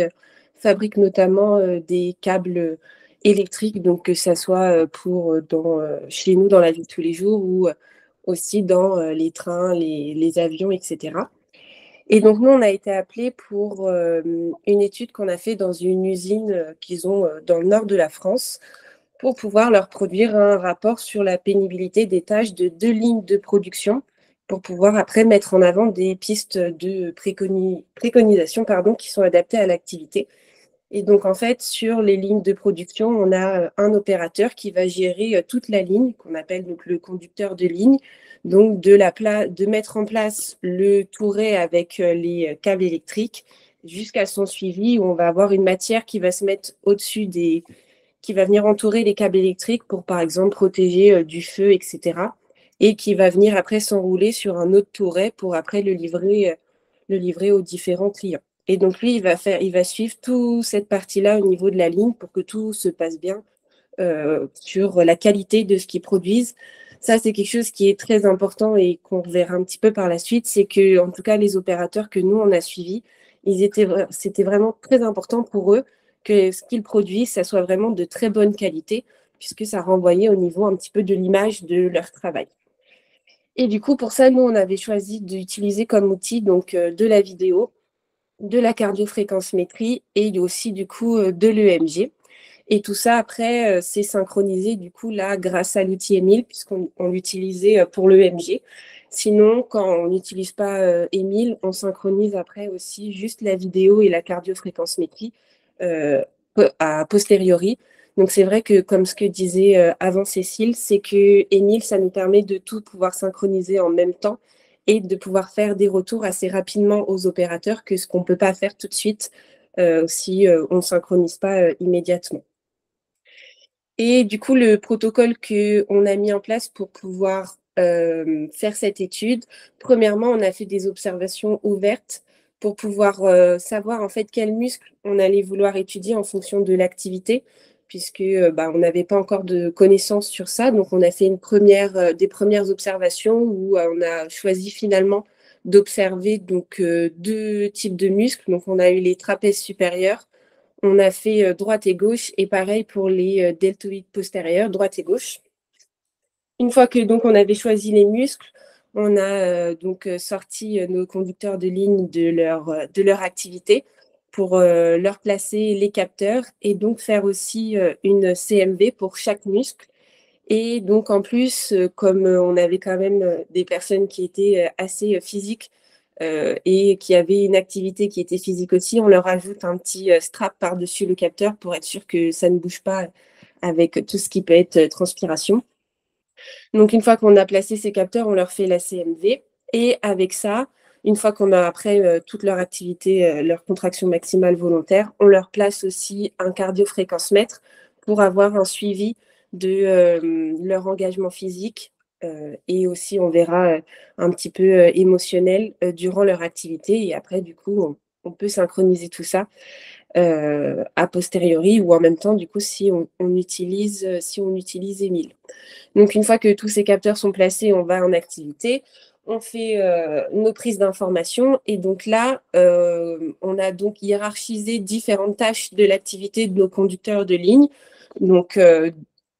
fabrique notamment des câbles électriques, donc que ça soit chez nous dans la vie de tous les jours ou aussi dans les trains, les avions, etc. Et donc nous, on a été appelés pour une étude qu'on a fait dans une usine qu'ils ont dans le nord de la France, pour pouvoir leur produire un rapport sur la pénibilité des tâches de 2 lignes de production, pour pouvoir après mettre en avant des pistes de préconisation qui sont adaptées à l'activité. Et donc, en fait, sur les lignes de production, on a un opérateur qui va gérer toute la ligne, qu'on appelle donc le conducteur de ligne, donc de mettre en place le touret avec les câbles électriques jusqu'à son suivi, où on va avoir une matière qui va se mettre au-dessus qui va venir entourer les câbles électriques pour, par exemple, protéger du feu, etc. Et qui va venir après s'enrouler sur un autre touret pour après le livrer aux différents clients. Et donc, lui, il va suivre toute cette partie-là au niveau de la ligne pour que tout se passe bien sur la qualité de ce qu'ils produisent. Ça, c'est quelque chose qui est très important et qu'on verra un petit peu par la suite. C'est que, en tout cas, les opérateurs que nous, on a suivis, c'était vraiment très important pour eux que ce qu'ils produisent, ça soit vraiment de très bonne qualité, puisque ça renvoyait au niveau un petit peu de l'image de leur travail. Et du coup, pour ça, nous, on avait choisi d'utiliser comme outil donc, de la vidéo, de la cardiofréquencemétrie et aussi du coup de l'EMG. Et tout ça, après, c'est synchronisé du coup là grâce à l'outil Emile, puisqu'on l'utilisait pour l'EMG. Sinon, quand on n'utilise pas Emile, on synchronise après aussi juste la vidéo et la cardiofréquencemétrie a posteriori. Donc, c'est vrai que, comme ce que disait avant Cécile, c'est que Emile, ça nous permet de tout pouvoir synchroniser en même temps et de pouvoir faire des retours assez rapidement aux opérateurs que ce qu'on ne peut pas faire tout de suite si on ne synchronise pas immédiatement. Et du coup, le protocole qu'on a mis en place pour pouvoir faire cette étude, premièrement, on a fait des observations ouvertes pour pouvoir savoir en fait quels muscles on allait vouloir étudier en fonction de l'activité, puisque on n'avait pas encore de connaissances sur ça. Donc, on a fait des premières observations où on a choisi finalement d'observer donc 2 types de muscles. Donc, on a eu les trapèzes supérieurs, on a fait droite et gauche, et pareil pour les deltoïdes postérieurs, droite et gauche. Une fois que donc on avait choisi les muscles, on a donc sorti nos conducteurs de ligne de leur activité pour leur placer les capteurs et donc faire aussi une CMV pour chaque muscle. Et donc en plus, comme on avait quand même des personnes qui étaient assez physiques et qui avaient une activité qui était physique aussi, on leur ajoute un petit strap par-dessus le capteur pour être sûr que ça ne bouge pas avec tout ce qui peut être transpiration. Donc, une fois qu'on a placé ces capteurs, on leur fait la CMV. Et avec ça, une fois qu'on a après toute leur activité, leur contraction maximale volontaire, on leur place aussi un cardiofréquencemètre pour avoir un suivi de leur engagement physique et aussi, on verra, un petit peu émotionnel durant leur activité. Et après, du coup, on peut synchroniser tout ça a posteriori ou en même temps, du coup, si on utilise Emile. Donc, une fois que tous ces capteurs sont placés, on va en activité. On fait nos prises d'informations. Et donc là, on a donc hiérarchisé différentes tâches de l'activité de nos conducteurs de ligne. Donc,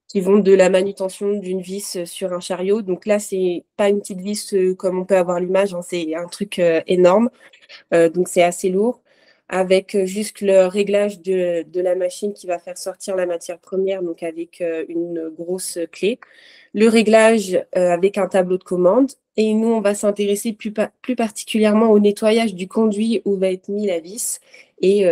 qui vont de la manutention d'une vis sur un chariot. Donc là, c'est pas une petite vis comme on peut avoir l'image, hein, c'est un truc énorme. Donc, c'est assez lourd. avec juste le réglage de la machine qui va faire sortir la matière première, donc avec une grosse clé. Le réglage avec un tableau de commande. Et nous, on va s'intéresser plus particulièrement au nettoyage du conduit où va être mis la vis. Et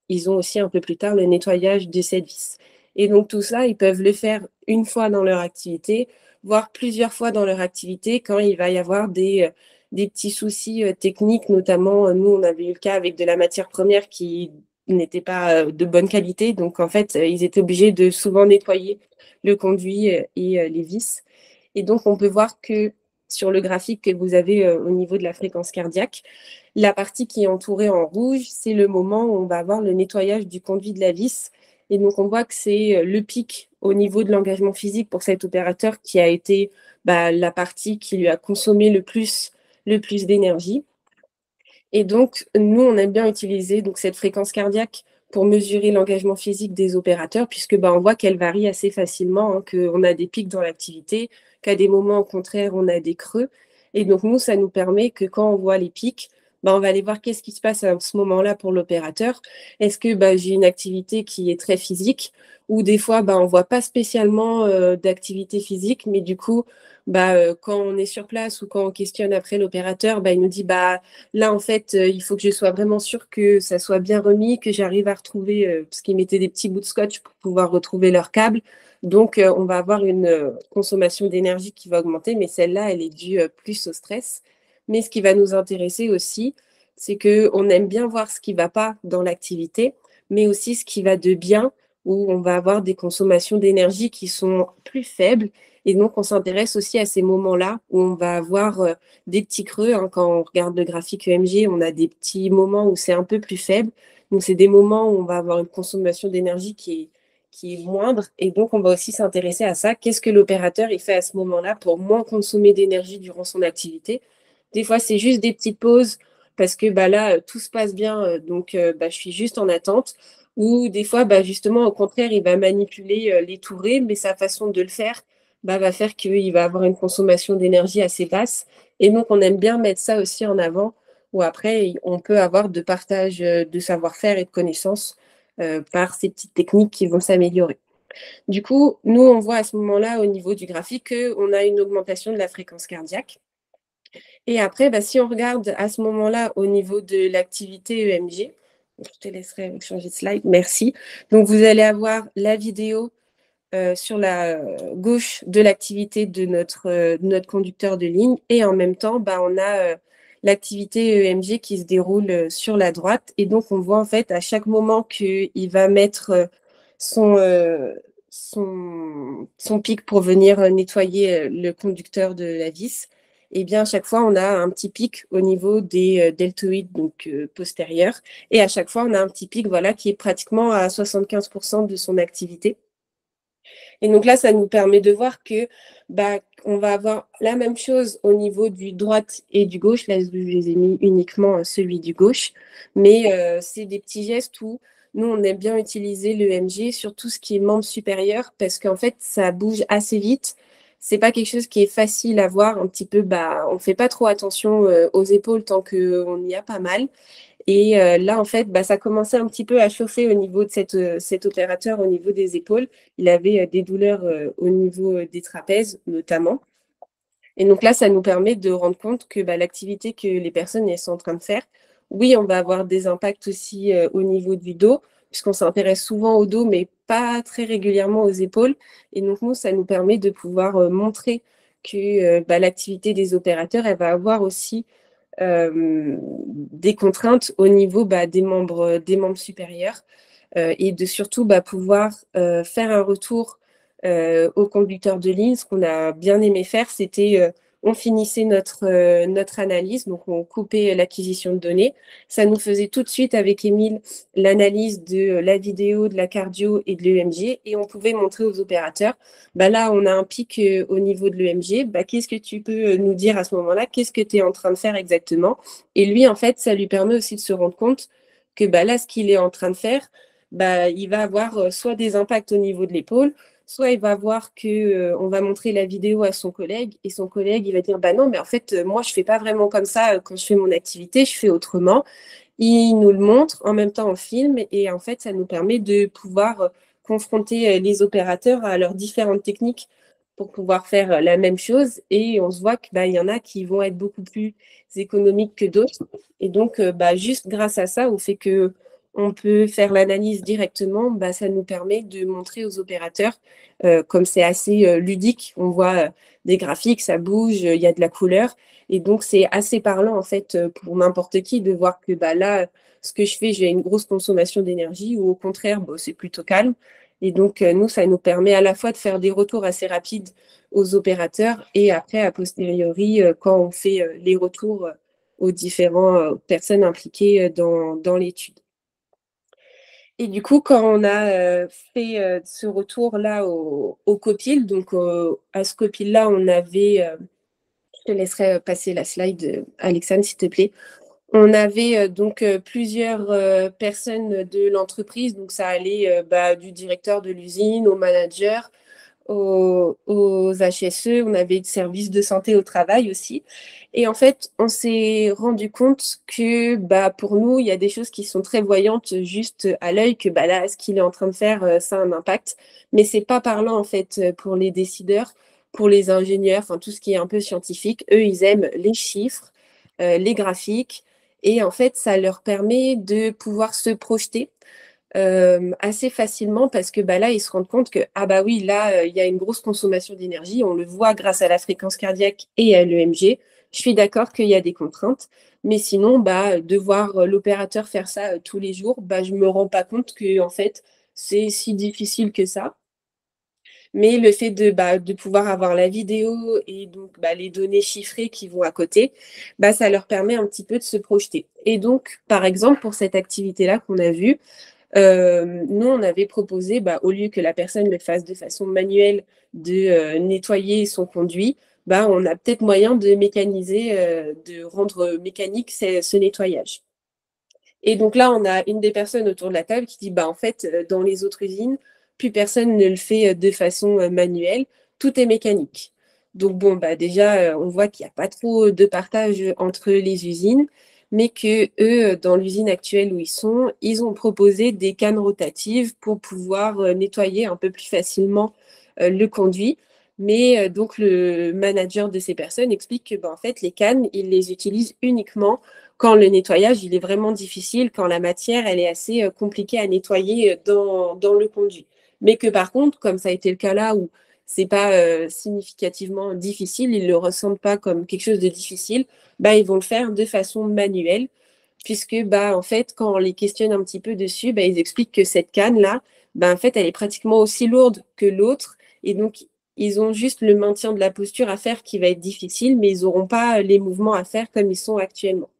ils ont aussi un peu plus tard le nettoyage de cette vis. Et donc tout ça, ils peuvent le faire une fois dans leur activité, voire plusieurs fois dans leur activité quand il va y avoir des petits soucis techniques, notamment nous, on avait eu le cas avec de la matière première qui n'était pas de bonne qualité. Donc en fait, ils étaient obligés de souvent nettoyer le conduit et les vis. Et donc on peut voir que sur le graphique que vous avez au niveau de la fréquence cardiaque, la partie qui est entourée en rouge, c'est le moment où on va avoir le nettoyage du conduit de la vis. Et donc, on voit que c'est le pic au niveau de l'engagement physique pour cet opérateur qui a été la partie qui lui a consommé le plus d'énergie. Et donc, nous, on aime bien utiliser donc, cette fréquence cardiaque pour mesurer l'engagement physique des opérateurs, puisque on voit qu'elle varie assez facilement, hein, qu'on a des pics dans l'activité, qu'à des moments, au contraire, on a des creux. Et donc, nous, ça nous permet que quand on voit les pics, on va aller voir qu'est-ce qui se passe à ce moment-là pour l'opérateur. Est-ce que j'ai une activité qui est très physique ou des fois, on ne voit pas spécialement d'activité physique, mais du coup, quand on est sur place ou quand on questionne après l'opérateur, il nous dit là, en fait, il faut que je sois vraiment sûr que ça soit bien remis, que j'arrive à retrouver, parce qu'ils mettaient des petits bouts de scotch pour pouvoir retrouver leur câble. Donc, on va avoir une consommation d'énergie qui va augmenter, mais celle-là, elle est due plus au stress. Mais ce qui va nous intéresser aussi, c'est qu'on aime bien voir ce qui ne va pas dans l'activité, mais aussi ce qui va de bien, où on va avoir des consommations d'énergie qui sont plus faibles. Et donc, on s'intéresse aussi à ces moments-là où on va avoir des petits creux. Hein. Quand on regarde le graphique EMG, on a des petits moments où c'est un peu plus faible. Donc, c'est des moments où on va avoir une consommation d'énergie qui est moindre. Et donc, on va aussi s'intéresser à ça. Qu'est-ce que l'opérateur il fait à ce moment-là pour moins consommer d'énergie durant son activité? Des fois, c'est juste des petites pauses parce que là, tout se passe bien. Donc, je suis juste en attente. Ou des fois, justement, au contraire, il va manipuler les tourées, mais sa façon de le faire va faire qu'il va avoir une consommation d'énergie assez basse. Et donc, on aime bien mettre ça aussi en avant, où après, on peut avoir de partage de savoir-faire et de connaissances par ces petites techniques qui vont s'améliorer. Du coup, nous, on voit à ce moment-là, au niveau du graphique, qu'on a une augmentation de la fréquence cardiaque. Et après, si on regarde à ce moment-là au niveau de l'activité EMG, je te laisserai changer de slide, merci. Donc, vous allez avoir la vidéo sur la gauche de l'activité de notre conducteur de ligne et en même temps, on a l'activité EMG qui se déroule sur la droite. Et donc, on voit en fait à chaque moment qu'il va mettre son pic pour venir nettoyer le conducteur de la vis. Et bien, à chaque fois, on a un petit pic au niveau des deltoïdes donc, postérieurs. Et à chaque fois, on a un petit pic qui est pratiquement à 75% de son activité. Et donc là, ça nous permet de voir que on va avoir la même chose au niveau du droite et du gauche. Là, je les ai mis uniquement celui du gauche. Mais c'est des petits gestes où nous, on aime bien utiliser l'EMG sur tout ce qui est membre supérieur parce qu'en fait, ça bouge assez vite. C'est pas quelque chose qui est facile à voir. Un petit peu, on ne fait pas trop attention aux épaules tant qu'on y a pas mal. Et là, en fait, ça commençait un petit peu à chauffer au niveau de cet opérateur, au niveau des épaules. Il avait des douleurs au niveau des trapèzes, notamment. Et donc là, ça nous permet de rendre compte que l'activité que les personnes sont en train de faire, oui, on va avoir des impacts aussi au niveau du dos, puisqu'on s'intéresse souvent au dos, mais pas très régulièrement aux épaules. Et donc, nous, ça nous permet de pouvoir montrer que l'activité des opérateurs, elle va avoir aussi des contraintes au niveau des membres supérieurs et de surtout pouvoir faire un retour au conducteur de ligne. Ce qu'on a bien aimé faire, c'était on finissait notre analyse, donc on coupait l'acquisition de données. Ça nous faisait tout de suite avec Émile l'analyse de la vidéo, de la cardio et de l'EMG et on pouvait montrer aux opérateurs, là on a un pic au niveau de l'EMG, qu'est-ce que tu peux nous dire à ce moment-là, qu'est-ce que tu es en train de faire exactement? Et lui, en fait, ça lui permet aussi de se rendre compte que là, ce qu'il est en train de faire, il va avoir soit des impacts au niveau de l'épaule, soit il va voir qu'on va montrer la vidéo à son collègue et son collègue, il va dire non, mais en fait, moi, je ne fais pas vraiment comme ça quand je fais mon activité, je fais autrement. il nous le montre, en même temps on filme, et en fait, ça nous permet de pouvoir confronter les opérateurs à leurs différentes techniques pour pouvoir faire la même chose. Et on se voit qu'il y en a qui vont être beaucoup plus économiques que d'autres. Et donc, juste grâce à ça, au fait que on peut faire l'analyse directement, ça nous permet de montrer aux opérateurs, comme c'est assez ludique, on voit des graphiques, ça bouge, il y a de la couleur. Et donc, c'est assez parlant, en fait, pour n'importe qui de voir que là, ce que je fais, j'ai une grosse consommation d'énergie, ou au contraire, c'est plutôt calme. Et donc, nous, ça nous permet à la fois de faire des retours assez rapides aux opérateurs, et après, a posteriori, quand on fait les retours aux différentes personnes impliquées dans l'étude. Et du coup, quand on a fait ce retour-là au Copil, donc à ce Copil-là, on avait, je te laisserai passer la slide, Alexandre, s'il te plaît. On avait donc plusieurs personnes de l'entreprise, donc ça allait du directeur de l'usine au manager, aux HSE, on avait des services de santé au travail aussi. Et en fait, on s'est rendu compte que pour nous, il y a des choses qui sont très voyantes juste à l'œil, que là, ce qu'il est en train de faire, ça a un impact. Mais c'est pas parlant en fait pour les décideurs, pour les ingénieurs, enfin tout ce qui est un peu scientifique. Eux, ils aiment les chiffres, les graphiques. Et en fait, ça leur permet de pouvoir se projeter assez facilement, parce que là, ils se rendent compte que, oui, là, il y a une grosse consommation d'énergie. On le voit grâce à la fréquence cardiaque et à l'EMG. Je suis d'accord qu'il y a des contraintes, mais sinon, de voir l'opérateur faire ça tous les jours, je me rends pas compte que, en fait, c'est si difficile que ça. Mais le fait de pouvoir avoir la vidéo et donc les données chiffrées qui vont à côté, ça leur permet un petit peu de se projeter. Et donc, par exemple, pour cette activité-là qu'on a vue, nous, on avait proposé, au lieu que la personne le fasse de façon manuelle, de nettoyer son conduit, on a peut-être moyen de mécaniser, de rendre mécanique ce nettoyage. Et donc là, on a une des personnes autour de la table qui dit, en fait, dans les autres usines, plus personne ne le fait de façon manuelle, tout est mécanique. Donc bon, déjà, on voit qu'il n'y a pas trop de partage entre les usines, mais que eux, dans l'usine actuelle où ils sont, ils ont proposé des cannes rotatives pour pouvoir nettoyer un peu plus facilement le conduit. Mais donc le manager de ces personnes explique que en fait, les cannes, ils les utilisent uniquement quand le nettoyage il est vraiment difficile, quand la matière elle est assez compliquée à nettoyer dans le conduit. Mais que par contre, comme ça a été le cas là où c'est pas significativement difficile, ils ne le ressentent pas comme quelque chose de difficile, ils vont le faire de façon manuelle, puisque en fait, quand on les questionne un petit peu dessus, ils expliquent que cette canne-là, en fait, elle est pratiquement aussi lourde que l'autre. Et donc, ils ont juste le maintien de la posture à faire qui va être difficile, mais ils n'auront pas les mouvements à faire comme ils sont actuellement.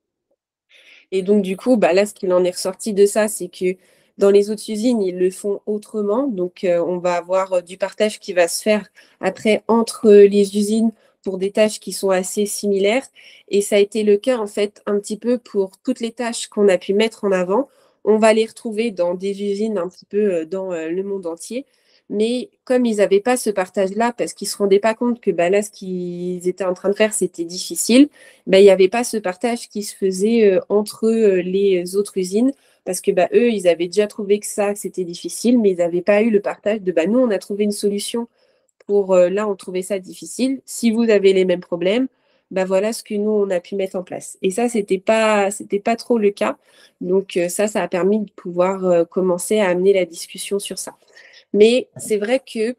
Et donc, du coup, là, ce qu'il en est ressorti de ça, c'est que dans les autres usines, ils le font autrement. Donc, on va avoir du partage qui va se faire après entre les usines pour des tâches qui sont assez similaires. Et ça a été le cas, en fait, un petit peu pour toutes les tâches qu'on a pu mettre en avant. On va les retrouver dans des usines un petit peu dans le monde entier. Mais comme ils n'avaient pas ce partage-là, parce qu'ils ne se rendaient pas compte que là, ce qu'ils étaient en train de faire, c'était difficile, il n'y avait pas ce partage qui se faisait entre les autres usines, parce que eux, ils avaient déjà trouvé que c'était difficile, mais ils n'avaient pas eu le partage de nous, on a trouvé une solution pour là, on trouvait ça difficile. Si vous avez les mêmes problèmes, voilà ce que nous, on a pu mettre en place. Et ça, c'était pas trop le cas. Donc, ça a permis de pouvoir commencer à amener la discussion sur ça. Mais c'est vrai que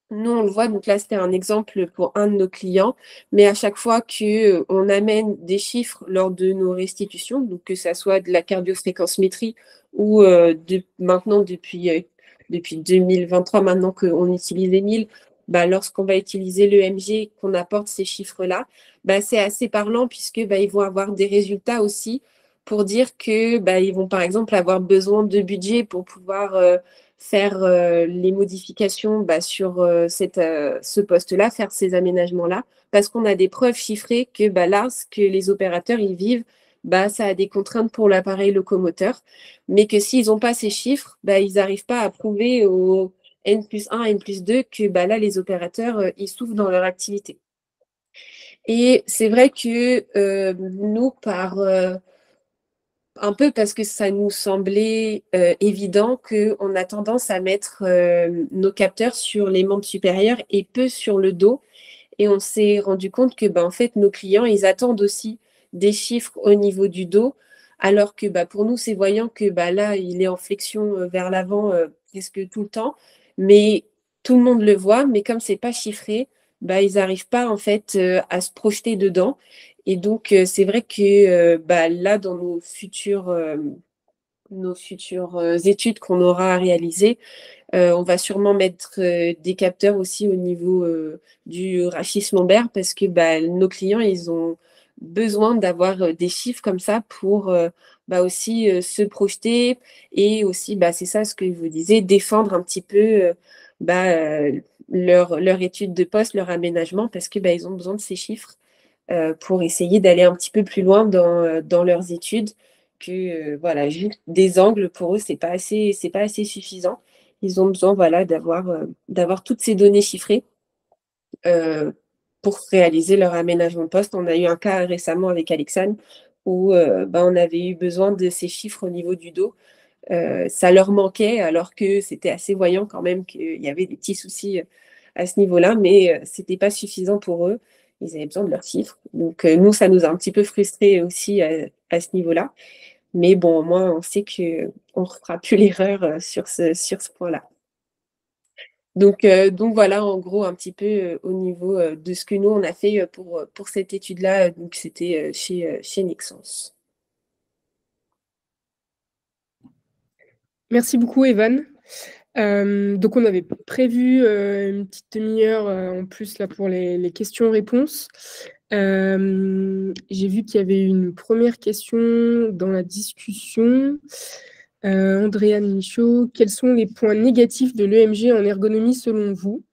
nous, on le voit, donc là, c'était un exemple pour un de nos clients, mais à chaque fois qu'on amène des chiffres lors de nos restitutions, donc que ça soit de la cardiofréquencemétrie ou maintenant, depuis 2023, maintenant qu'on utilise EMIL, lorsqu'on va utiliser l'EMG, qu'on apporte ces chiffres-là, c'est assez parlant, puisque ils vont avoir des résultats aussi pour dire que ils vont, par exemple, avoir besoin de budget pour pouvoir faire les modifications sur ce poste-là, faire ces aménagements-là, parce qu'on a des preuves chiffrées que là, ce que les opérateurs ils vivent, ça a des contraintes pour l'appareil locomoteur, mais que s'ils n'ont pas ces chiffres, ils n'arrivent pas à prouver au N+1, N+2 que là, les opérateurs, ils souffrent dans leur activité. Et c'est vrai que nous, un peu parce que ça nous semblait évident qu'on a tendance à mettre nos capteurs sur les membres supérieurs et peu sur le dos. Et on s'est rendu compte que en fait, nos clients, ils attendent aussi des chiffres au niveau du dos, alors que pour nous, c'est voyant que là, il est en flexion vers l'avant presque tout le temps. Mais tout le monde le voit, mais comme c'est pas chiffré, ils n'arrivent pas en fait à se projeter dedans. Et donc, c'est vrai que là, dans nos futures études qu'on aura à réaliser, on va sûrement mettre des capteurs aussi au niveau du rachis lombaire parce que nos clients, ils ont besoin d'avoir des chiffres comme ça pour aussi se projeter et aussi, c'est ça ce que je vous disais, défendre un petit peu leur étude de poste, leur aménagement parce que ils ont besoin de ces chiffres pour essayer d'aller un petit peu plus loin dans leurs études que voilà, juste des angles pour eux, c'est pas assez suffisant. Ils ont besoin d'avoir toutes ces données chiffrées pour réaliser leur aménagement de poste. On a eu un cas récemment avec Alexane où on avait eu besoin de ces chiffres au niveau du dos. Ça leur manquait alors que c'était assez voyant quand même qu'il y avait des petits soucis à ce niveau-là, mais c'était pas suffisant pour eux. Ils avaient besoin de leurs chiffres. Donc nous, ça nous a un petit peu frustrés aussi à ce niveau-là. Mais bon, au moins, on sait qu'on ne fera plus l'erreur sur ce point-là. Donc voilà, en gros, un petit peu au niveau de ce que nous, on a fait pour cette étude-là. Donc, c'était chez Nexens. Merci beaucoup, Evan. Donc, on avait prévu une petite demi-heure en plus là, pour les questions-réponses. J'ai vu qu'il y avait une première question dans la discussion. Andréane Michaud, quels sont les points négatifs de l'EMG en ergonomie selon vous?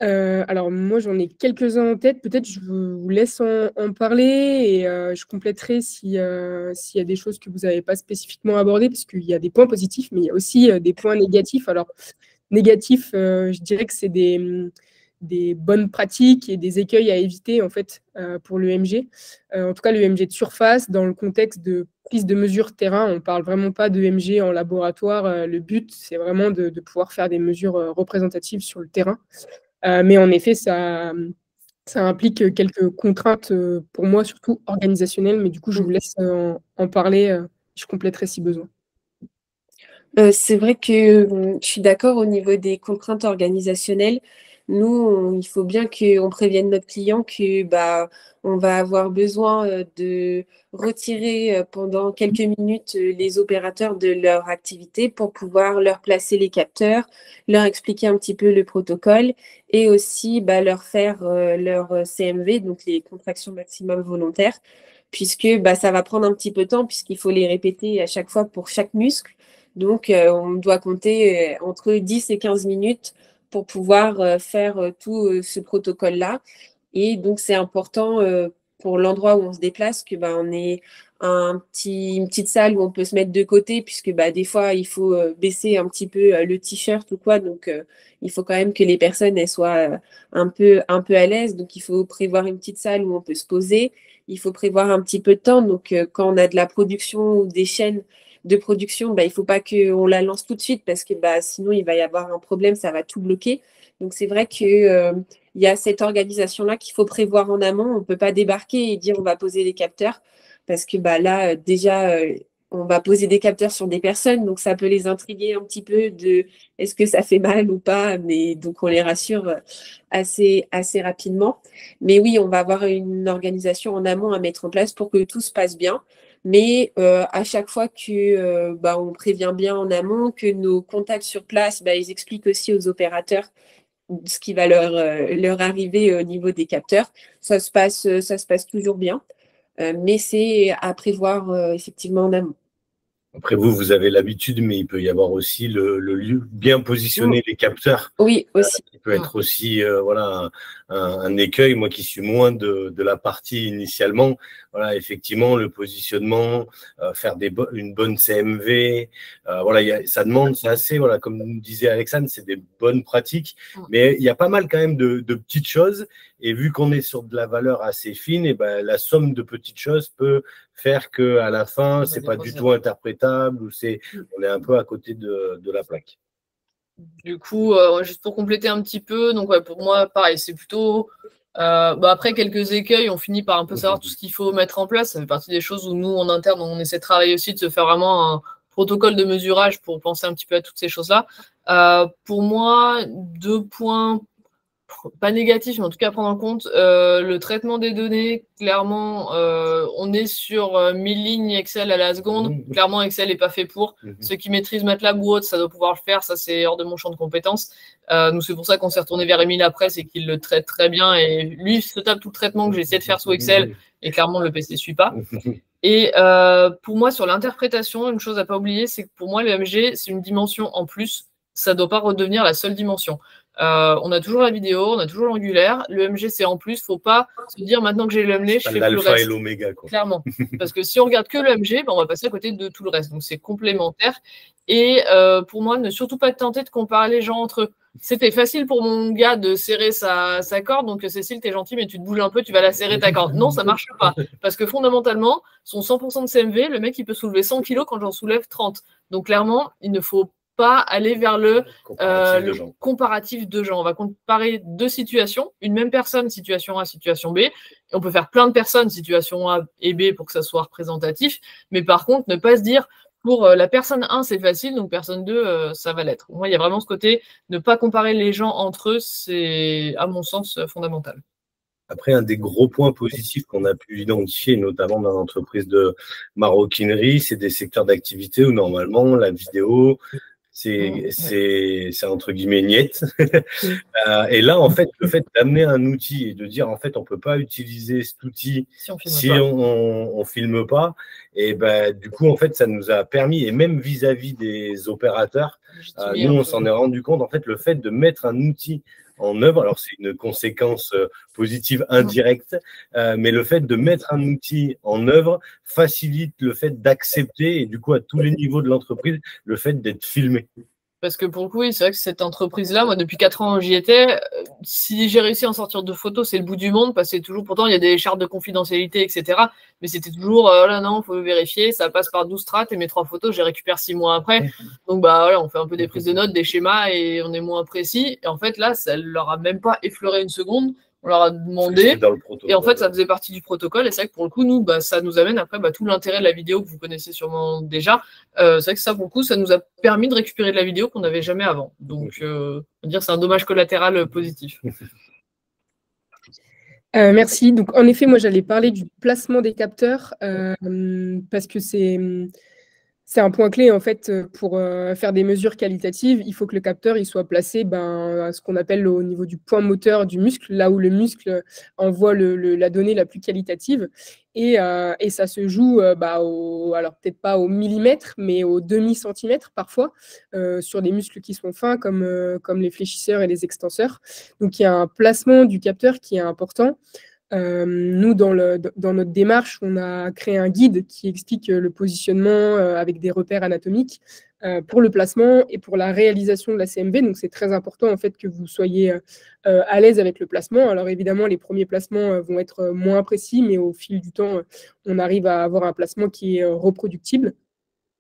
Alors, moi, j'en ai quelques-uns en tête. Peut-être je vous laisse en parler et je compléterai s'il y a des choses que vous n'avez pas spécifiquement abordées, parce qu'il y a des points positifs, mais il y a aussi des points négatifs. Alors, négatifs, je dirais que c'est des bonnes pratiques et des écueils à éviter, en fait, pour l'EMG. En tout cas, l'EMG de surface, dans le contexte de prise de mesure terrain, on ne parle vraiment pas d'EMG en laboratoire. Le but, c'est vraiment de pouvoir faire des mesures représentatives sur le terrain. Mais en effet, ça implique quelques contraintes, pour moi, surtout organisationnelles. Mais du coup, je vous laisse en parler. Je compléterai si besoin. C'est vrai que je suis d'accord au niveau des contraintes organisationnelles. Nous, il faut bien qu'on prévienne notre client que on va avoir besoin de retirer pendant quelques minutes les opérateurs de leur activité pour pouvoir leur placer les capteurs, leur expliquer un petit peu le protocole et aussi leur faire leur CMV, donc les contractions maximum volontaires, puisque ça va prendre un petit peu de temps puisqu'il faut les répéter à chaque fois pour chaque muscle. Donc, on doit compter entre 10 et 15 minutes pour pouvoir faire tout ce protocole-là. Et donc, c'est important pour l'endroit où on se déplace que on ait une petite salle où on peut se mettre de côté, puisque des fois, il faut baisser un petit peu le t-shirt ou quoi. Donc, il faut quand même que les personnes elles soient un peu à l'aise. Donc, il faut prévoir une petite salle où on peut se poser. Il faut prévoir un petit peu de temps. Donc, quand on a de la production ou des chaînes de production, il ne faut pas qu'on la lance tout de suite parce que sinon, il va y avoir un problème, ça va tout bloquer. Donc, c'est vrai qu'il y a cette organisation-là qu'il faut prévoir en amont. On ne peut pas débarquer et dire on va poser des capteurs parce que là, déjà, on va poser des capteurs sur des personnes. Donc, ça peut les intriguer un petit peu de est-ce que ça fait mal ou pas. Mais donc, on les rassure assez rapidement. Mais oui, on va avoir une organisation en amont à mettre en place pour que tout se passe bien. Mais à chaque fois que on prévient bien en amont, que nos contacts sur place, ils expliquent aussi aux opérateurs ce qui va leur arriver au niveau des capteurs, ça se passe toujours bien. Mais c'est à prévoir effectivement en amont. Après, vous avez l'habitude, mais il peut y avoir aussi le lieu, bien positionner les capteurs. Oui, aussi. Qui peut être aussi un écueil, moi qui suis moins de la partie initialement. Voilà, effectivement, le positionnement, faire une bonne CMV, voilà, ça demande, c'est assez, voilà, comme disait Alexandre, c'est des bonnes pratiques, mais il y a pas mal quand même de petites choses, et vu qu'on est sur de la valeur assez fine, et ben, la somme de petites choses peut faire qu'à la fin, c'est pas du tout interprétable, ou on est un peu à côté de la plaque. Du coup, juste pour compléter un petit peu, donc ouais, pour moi, pareil, c'est plutôt… après quelques écueils, on finit par un peu savoir tout ce qu'il faut mettre en place. Ça fait partie des choses où nous, en interne, on essaie de travailler aussi, de se faire vraiment un protocole de mesurage pour penser un petit peu à toutes ces choses-là. Pour moi, 2 points, pas négatifs, mais en tout cas à prendre en compte, le traitement des données, clairement, on est sur 1000 lignes Excel à la seconde. Clairement, Excel n'est pas fait pour. Ceux qui maîtrisent MATLAB ou autre, ça doit pouvoir le faire. Ça, c'est hors de mon champ de compétences. Nous, c'est pour ça qu'on s'est retourné vers Émile après, c'est qu'il le traite très bien. Et lui, il se tape tout le traitement que j'ai essayé de faire sous Excel. Et clairement, le PC ne suit pas. Et pour moi, sur l'interprétation, une chose à ne pas oublier, c'est que pour moi, le MG, c'est une dimension en plus. Ça ne doit pas redevenir la seule dimension. On a toujours la vidéo, on a toujours l'angulaire. Le MG, c'est en plus. Il ne faut pas se dire maintenant que j'ai le MG, je fais plus le reste. L'alpha et l'oméga, quoi. Clairement. Parce que si on regarde que le MG, on va passer à côté de tout le reste. Donc, c'est complémentaire. Et pour moi, ne surtout pas tenter de comparer les gens entre eux. C'était facile pour mon gars de serrer sa corde. Donc, Cécile, t'es gentil, mais tu te bouges un peu, tu vas la serrer ta corde. Non, ça ne marche pas. Parce que fondamentalement, son 100% de CMV, le mec, il peut soulever 100 kg quand j'en soulève 30. Donc, clairement, il ne faut pas aller vers le comparatif de gens. On va comparer 2 situations, une même personne, situation A, situation B, et on peut faire plein de personnes, situation A et B, pour que ça soit représentatif, mais par contre, ne pas se dire, pour la personne 1, c'est facile, donc personne 2, ça va l'être. Moi, il y a vraiment ce côté, ne pas comparer les gens entre eux, c'est, à mon sens, fondamental. Après, un des gros points positifs qu'on a pu identifier, notamment dans l'entreprise de maroquinerie, c'est des secteurs d'activité où normalement la vidéo, c'est entre guillemets niette. Et là, en fait, le fait d'amener un outil et de dire, en fait, on peut pas utiliser cet outil si on filme pas, et ben, du coup, en fait, ça nous a permis, et même vis-à-vis des opérateurs, nous, on s'en est rendu compte, en fait, le fait de mettre un outil en œuvre, alors c'est une conséquence positive indirecte, mais le fait de mettre un outil en œuvre facilite le fait d'accepter, et du coup à tous les niveaux de l'entreprise, le fait d'être filmé. Parce que pour le coup, oui, c'est vrai que cette entreprise-là, moi, depuis 4 ans, j'y étais. Si j'ai réussi à en sortir 2 photos, c'est le bout du monde, parce que toujours, pourtant, il y a des chartes de confidentialité, etc. Mais c'était toujours, là, non, il faut vérifier, ça passe par 12 strates, et mes 3 photos, je les récupère 6 mois après. Donc, bah, voilà, on fait un peu des prises de notes, des schémas, et on est moins précis. Et en fait, là, ça leur a même pas effleuré une seconde. On leur a demandé, et en fait, ça faisait partie du protocole, et c'est vrai que pour le coup, nous, bah, ça nous amène après tout l'intérêt de la vidéo que vous connaissez sûrement déjà. C'est vrai que ça, pour le coup, ça nous a permis de récupérer de la vidéo qu'on n'avait jamais avant. Donc, on va dire c'est un dommage collatéral positif. Merci. Donc, en effet, moi, j'allais parler du placement des capteurs parce que c'est un point clé, en fait, pour faire des mesures qualitatives. Il faut que le capteur il soit placé à ce qu'on appelle au niveau du point moteur du muscle, là où le muscle envoie la donnée la plus qualitative. Et ça se joue, alors peut-être pas au millimètre, mais au demi-centimètre parfois, sur des muscles qui sont fins, comme les fléchisseurs et les extenseurs. Donc, il y a un placement du capteur qui est important. Nous, dans notre démarche, on a créé un guide qui explique le positionnement avec des repères anatomiques pour le placement et pour la réalisation de la CMV. Donc, c'est très important en fait que vous soyez à l'aise avec le placement. Alors, évidemment, les premiers placements vont être moins précis, mais au fil du temps, on arrive à avoir un placement qui est reproductible.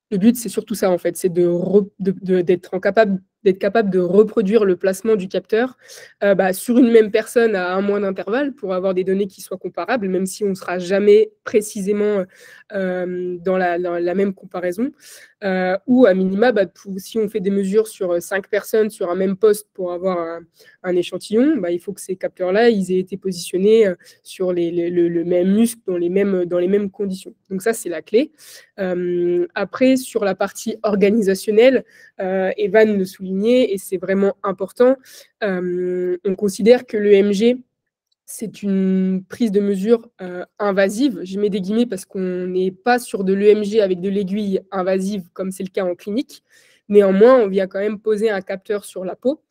Le but, c'est surtout ça, en fait, c'est d'être capable de reproduire le placement du capteur sur une même personne à un mois d'intervalle pour avoir des données qui soient comparables, même si on ne sera jamais précisément dans la même comparaison. Ou à minima, si on fait des mesures sur 5 personnes sur un même poste pour avoir un échantillon, il faut que ces capteurs-là ils aient été positionnés sur le même muscle dans les mêmes conditions. Donc ça, c'est la clé. Après, sur la partie organisationnelle, Evan le soulignait, et c'est vraiment important, on considère que l'EMG, c'est une prise de mesure invasive. Je mets des guillemets parce qu'on n'est pas sur de l'EMG avec de l'aiguille invasive comme c'est le cas en clinique. Néanmoins, on vient quand même poser un capteur sur la peau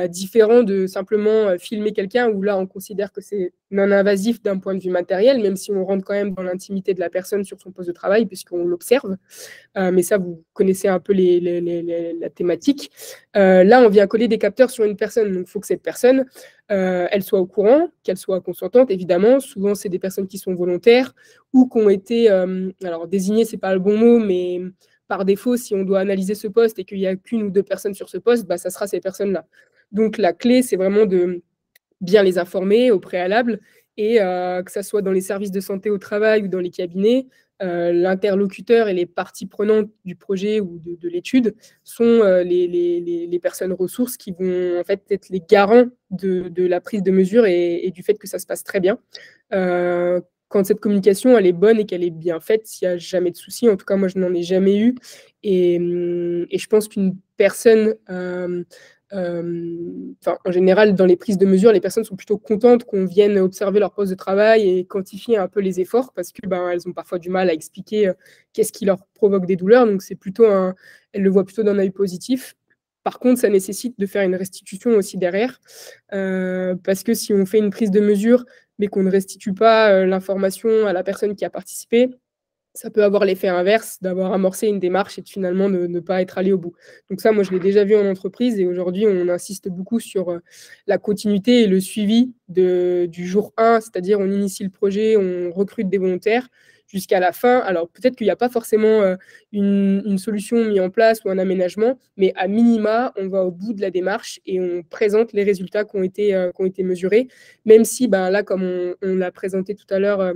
différent de simplement filmer quelqu'un où là, on considère que c'est non invasif d'un point de vue matériel, même si on rentre quand même dans l'intimité de la personne sur son poste de travail, puisqu'on l'observe. Mais ça, vous connaissez un peu la thématique. Là, on vient coller des capteurs sur une personne. Donc, il faut que cette personne, elle soit au courant, qu'elle soit consentante, évidemment. Souvent, c'est des personnes qui sont volontaires ou qui ont été, alors désignées, ce n'est pas le bon mot, mais par défaut, si on doit analyser ce poste et qu'il n'y a qu'une ou deux personnes sur ce poste, bah, ça sera ces personnes-là. Donc, la clé, c'est vraiment de bien les informer au préalable et que ça soit dans les services de santé au travail ou dans les cabinets, l'interlocuteur et les parties prenantes du projet ou de l'étude sont les personnes ressources qui vont en fait être les garants de la prise de mesure et du fait que ça se passe très bien. Quand cette communication elle est bonne et qu'elle est bien faite, il n'y a jamais de souci. En tout cas, moi, je n'en ai jamais eu. Et je pense qu'une personne... en général, dans les prises de mesure, les personnes sont plutôt contentes qu'on vienne observer leur poste de travail et quantifier un peu les efforts parce que elles ont parfois du mal à expliquer qu'est-ce qui leur provoque des douleurs. Donc, c'est plutôt elles le voient plutôt d'un œil positif. Par contre, ça nécessite de faire une restitution aussi derrière parce que si on fait une prise de mesure mais qu'on ne restitue pas l'information à la personne qui a participé, ça peut avoir l'effet inverse d'avoir amorcé une démarche et de finalement ne pas être allé au bout. Donc ça, moi, je l'ai déjà vu en entreprise et aujourd'hui, on insiste beaucoup sur la continuité et le suivi du jour 1, c'est-à-dire on initie le projet, on recrute des volontaires jusqu'à la fin. Alors peut-être qu'il n'y a pas forcément une solution mise en place ou un aménagement, mais à minima, on va au bout de la démarche et on présente les résultats qui ont été mesurés, même si là, comme on l'a présenté tout à l'heure,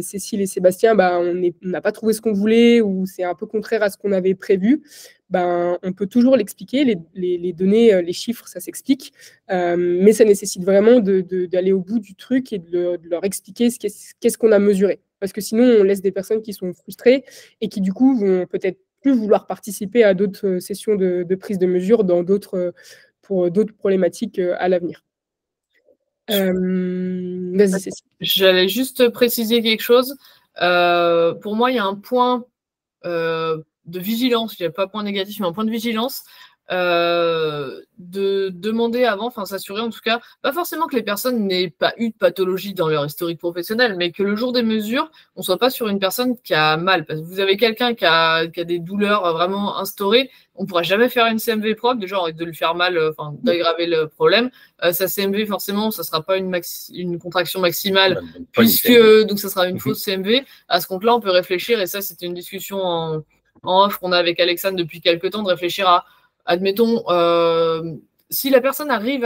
Cécile et Sébastien, on n'a pas trouvé ce qu'on voulait ou c'est un peu contraire à ce qu'on avait prévu, on peut toujours l'expliquer, les données, les chiffres, ça s'explique, mais ça nécessite vraiment d'aller au bout du truc et de leur expliquer qu'est-ce qu'on a mesuré. Parce que sinon, on laisse des personnes qui sont frustrées et qui, du coup, vont peut-être plus vouloir participer à d'autres sessions de prise de mesure pour d'autres problématiques à l'avenir. Vas-y, Cécile. J'allais juste préciser quelque chose. Pour moi, il y a un point de vigilance, il n'y a pas point négatif, mais un point de vigilance, de demander avant, enfin s'assurer en tout cas, pas forcément que les personnes n'aient pas eu de pathologie dans leur historique professionnel, mais que le jour des mesures, on ne soit pas sur une personne qui a mal. Parce que vous avez quelqu'un qui a des douleurs vraiment instaurées, on ne pourra jamais faire une CMV proc, déjà on risque de lui faire mal, d'aggraver le problème. Sa CMV, forcément, ça ne sera pas une contraction maximale, puisque donc ça sera une fausse CMV. À ce compte-là, on peut réfléchir, et ça c'était une discussion en off qu'on a avec Alexandre depuis quelques temps, de réfléchir à, admettons, si la personne arrive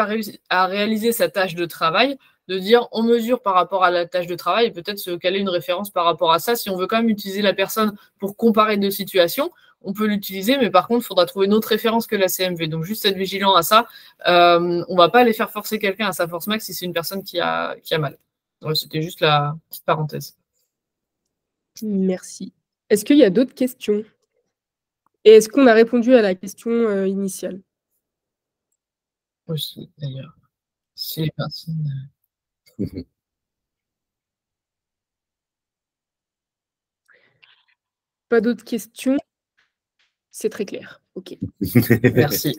à réaliser sa tâche de travail, de dire on mesure par rapport à la tâche de travail et peut-être se caler une référence par rapport à ça. Si on veut quand même utiliser la personne pour comparer deux situations, on peut l'utiliser, mais par contre, il faudra trouver une autre référence que la CMV. Donc, juste être vigilant à ça. On ne va pas aller faire forcer quelqu'un à sa force max si c'est une personne qui a mal. Ouais, c'était juste la petite parenthèse. Merci. Est-ce qu'il y a d'autres questions? Et est-ce qu'on a répondu à la question initiale? Aussi, d'ailleurs. Si les personnes... Pas d'autres questions? C'est très clair. OK. Merci.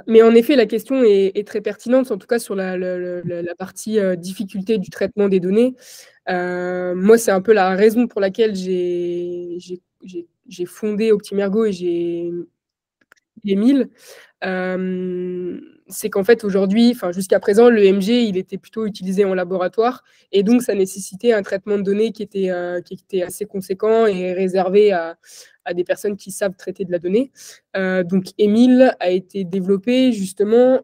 Mais en effet, la question est très pertinente, en tout cas sur la partie difficulté du traitement des données. Moi, c'est un peu la raison pour laquelle j'ai fondé Optimergo et j'ai Émile. C'est qu'en fait, aujourd'hui, jusqu'à présent, le MG, il était plutôt utilisé en laboratoire et donc ça nécessitait un traitement de données qui était assez conséquent et réservé à des personnes qui savent traiter de la donnée. Donc, Émile a été développé justement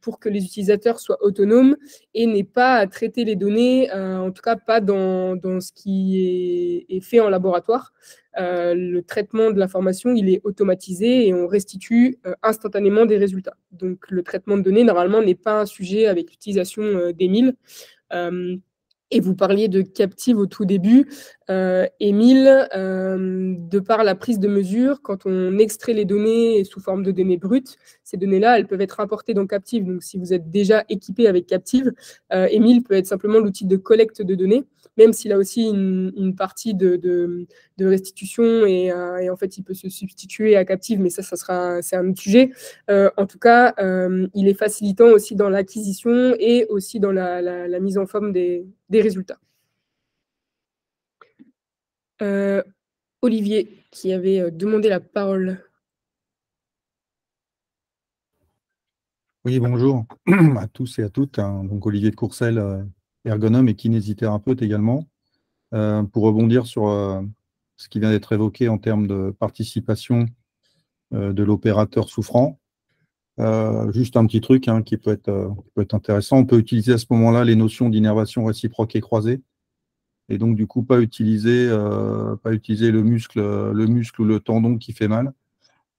pour que les utilisateurs soient autonomes et n'aient pas à traiter les données, en tout cas pas dans ce qui est fait en laboratoire. Le traitement de l'information, il est automatisé et on restitue instantanément des résultats. Donc, le traitement de données, normalement, n'est pas un sujet avec l'utilisation d'Émile. Et vous parliez de Captive au tout début. Émile, de par la prise de mesure, quand on extrait les données sous forme de données brutes, ces données-là, elles peuvent être importées dans Captive. Donc, si vous êtes déjà équipé avec Captive, Émile peut être simplement l'outil de collecte de données, même s'il a aussi une partie de restitution et en fait, il peut se substituer à Captive, mais c'est un autre sujet. En tout cas, il est facilitant aussi dans l'acquisition et aussi dans la mise en forme des résultats. Olivier, qui avait demandé la parole. Oui, bonjour à tous et à toutes. Donc Olivier de Courcelles, ergonome et kinésithérapeute également. Pour rebondir sur ce qui vient d'être évoqué en termes de participation de l'opérateur souffrant, juste un petit truc qui peut être intéressant. On peut utiliser à ce moment-là les notions d'innervation réciproque et croisée. Et donc, du coup, pas utiliser le muscle ou le tendon qui fait mal,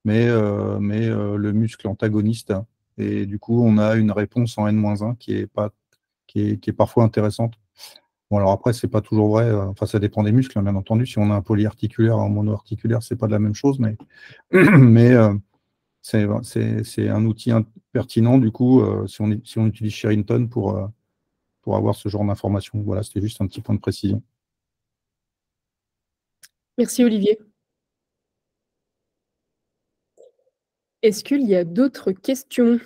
mais le muscle antagoniste. Et du coup, on a une réponse en N-1 qui est parfois intéressante. Bon, alors après, c'est pas toujours vrai. Enfin, ça dépend des muscles, bien entendu. Si on a un polyarticulaire ou un monoarticulaire, c'est pas de la même chose, mais, mais c'est un outil pertinent, du coup, si on utilise Sherrington pour avoir ce genre d'informations. Voilà, c'était juste un petit point de précision. Merci Olivier. Est-ce qu'il y a d'autres questions?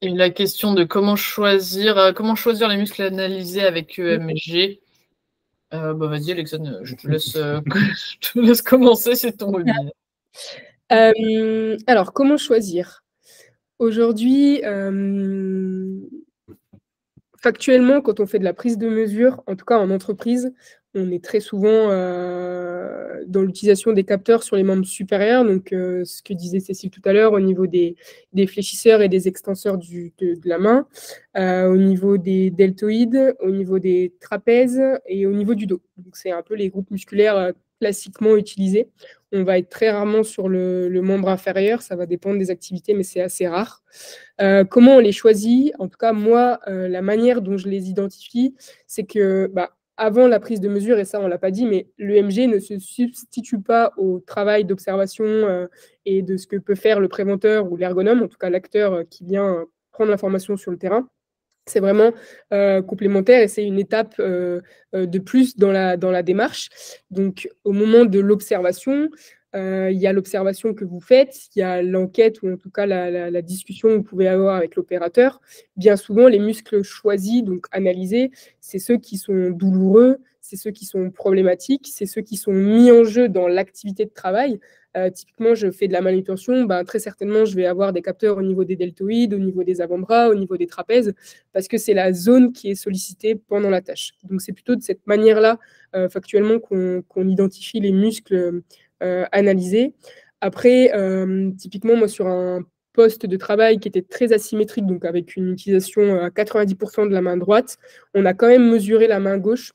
Et la question de comment choisir les muscles analysés avec EMG. Vas-y, Alexandre, je te laisse commencer, c'est ton webinaire. Alors, comment choisir? Aujourd'hui, factuellement, quand on fait de la prise de mesure, en tout cas en entreprise, on est très souvent dans l'utilisation des capteurs sur les membres supérieurs, donc ce que disait Cécile tout à l'heure, au niveau des fléchisseurs et des extenseurs de la main, au niveau des deltoïdes, au niveau des trapèzes et au niveau du dos. Donc, c'est un peu les groupes musculaires classiquement utilisés. On va être très rarement sur le membre inférieur, ça va dépendre des activités, mais c'est assez rare. Comment on les choisit? En tout cas, moi, la manière dont je les identifie, c'est que avant la prise de mesure, et ça on ne l'a pas dit, mais l'EMG ne se substitue pas au travail d'observation et de ce que peut faire le préventeur ou l'ergonome, en tout cas l'acteur qui vient prendre l'information sur le terrain. C'est vraiment complémentaire et c'est une étape de plus dans la démarche. Donc, au moment de l'observation, il y a l'observation que vous faites, il y a l'enquête ou en tout cas la discussion que vous pouvez avoir avec l'opérateur. Bien souvent, les muscles choisis, donc analysés, c'est ceux qui sont douloureux, c'est ceux qui sont problématiques, c'est ceux qui sont mis en jeu dans l'activité de travail. Typiquement, je fais de la manutention, très certainement, je vais avoir des capteurs au niveau des deltoïdes, au niveau des avant-bras, au niveau des trapèzes, parce que c'est la zone qui est sollicitée pendant la tâche. Donc, c'est plutôt de cette manière-là, factuellement, qu'on identifie les muscles analysés. Après, typiquement, moi, sur un poste de travail qui était très asymétrique, donc avec une utilisation à 90% de la main droite, on a quand même mesuré la main gauche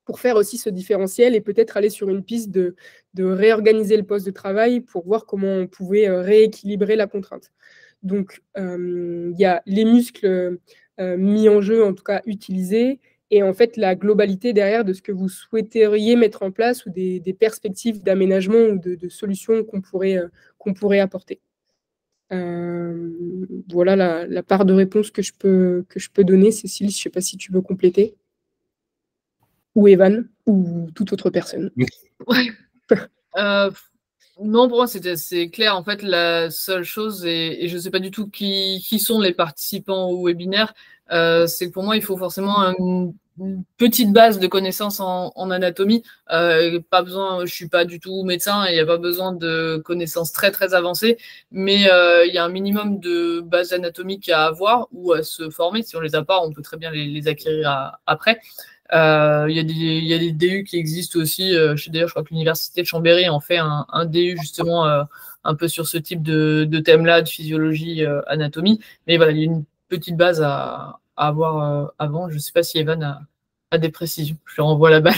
pour faire aussi ce différentiel et peut-être aller sur une piste de réorganiser le poste de travail pour voir comment on pouvait rééquilibrer la contrainte. Donc, il y a les muscles mis en jeu, en tout cas utilisés, et en fait la globalité derrière de ce que vous souhaiteriez mettre en place ou des perspectives d'aménagement ou de solutions qu'on pourrait apporter. Voilà la part de réponse que je peux donner. Cécile, je ne sais pas si tu veux compléter. Ou Evan, ou toute autre personne. Non, pour moi, c'est clair. En fait, la seule chose, et je ne sais pas du tout qui sont les participants au webinaire, c'est que pour moi, il faut forcément une petite base de connaissances en anatomie. Pas besoin, je ne suis pas du tout médecin, et il n'y a pas besoin de connaissances très, très avancées, mais il y a un minimum de bases anatomiques à avoir ou à se former. Si on ne les a pas, on peut très bien les acquérir après. Il y a des DU qui existent aussi. D'ailleurs, je crois que l'université de Chambéry en fait un DU justement un peu sur ce type de thème-là, de physiologie, anatomie. Mais voilà, il y a une petite base à avoir avant. Je ne sais pas si Evan a des précisions. Je lui renvoie la balle.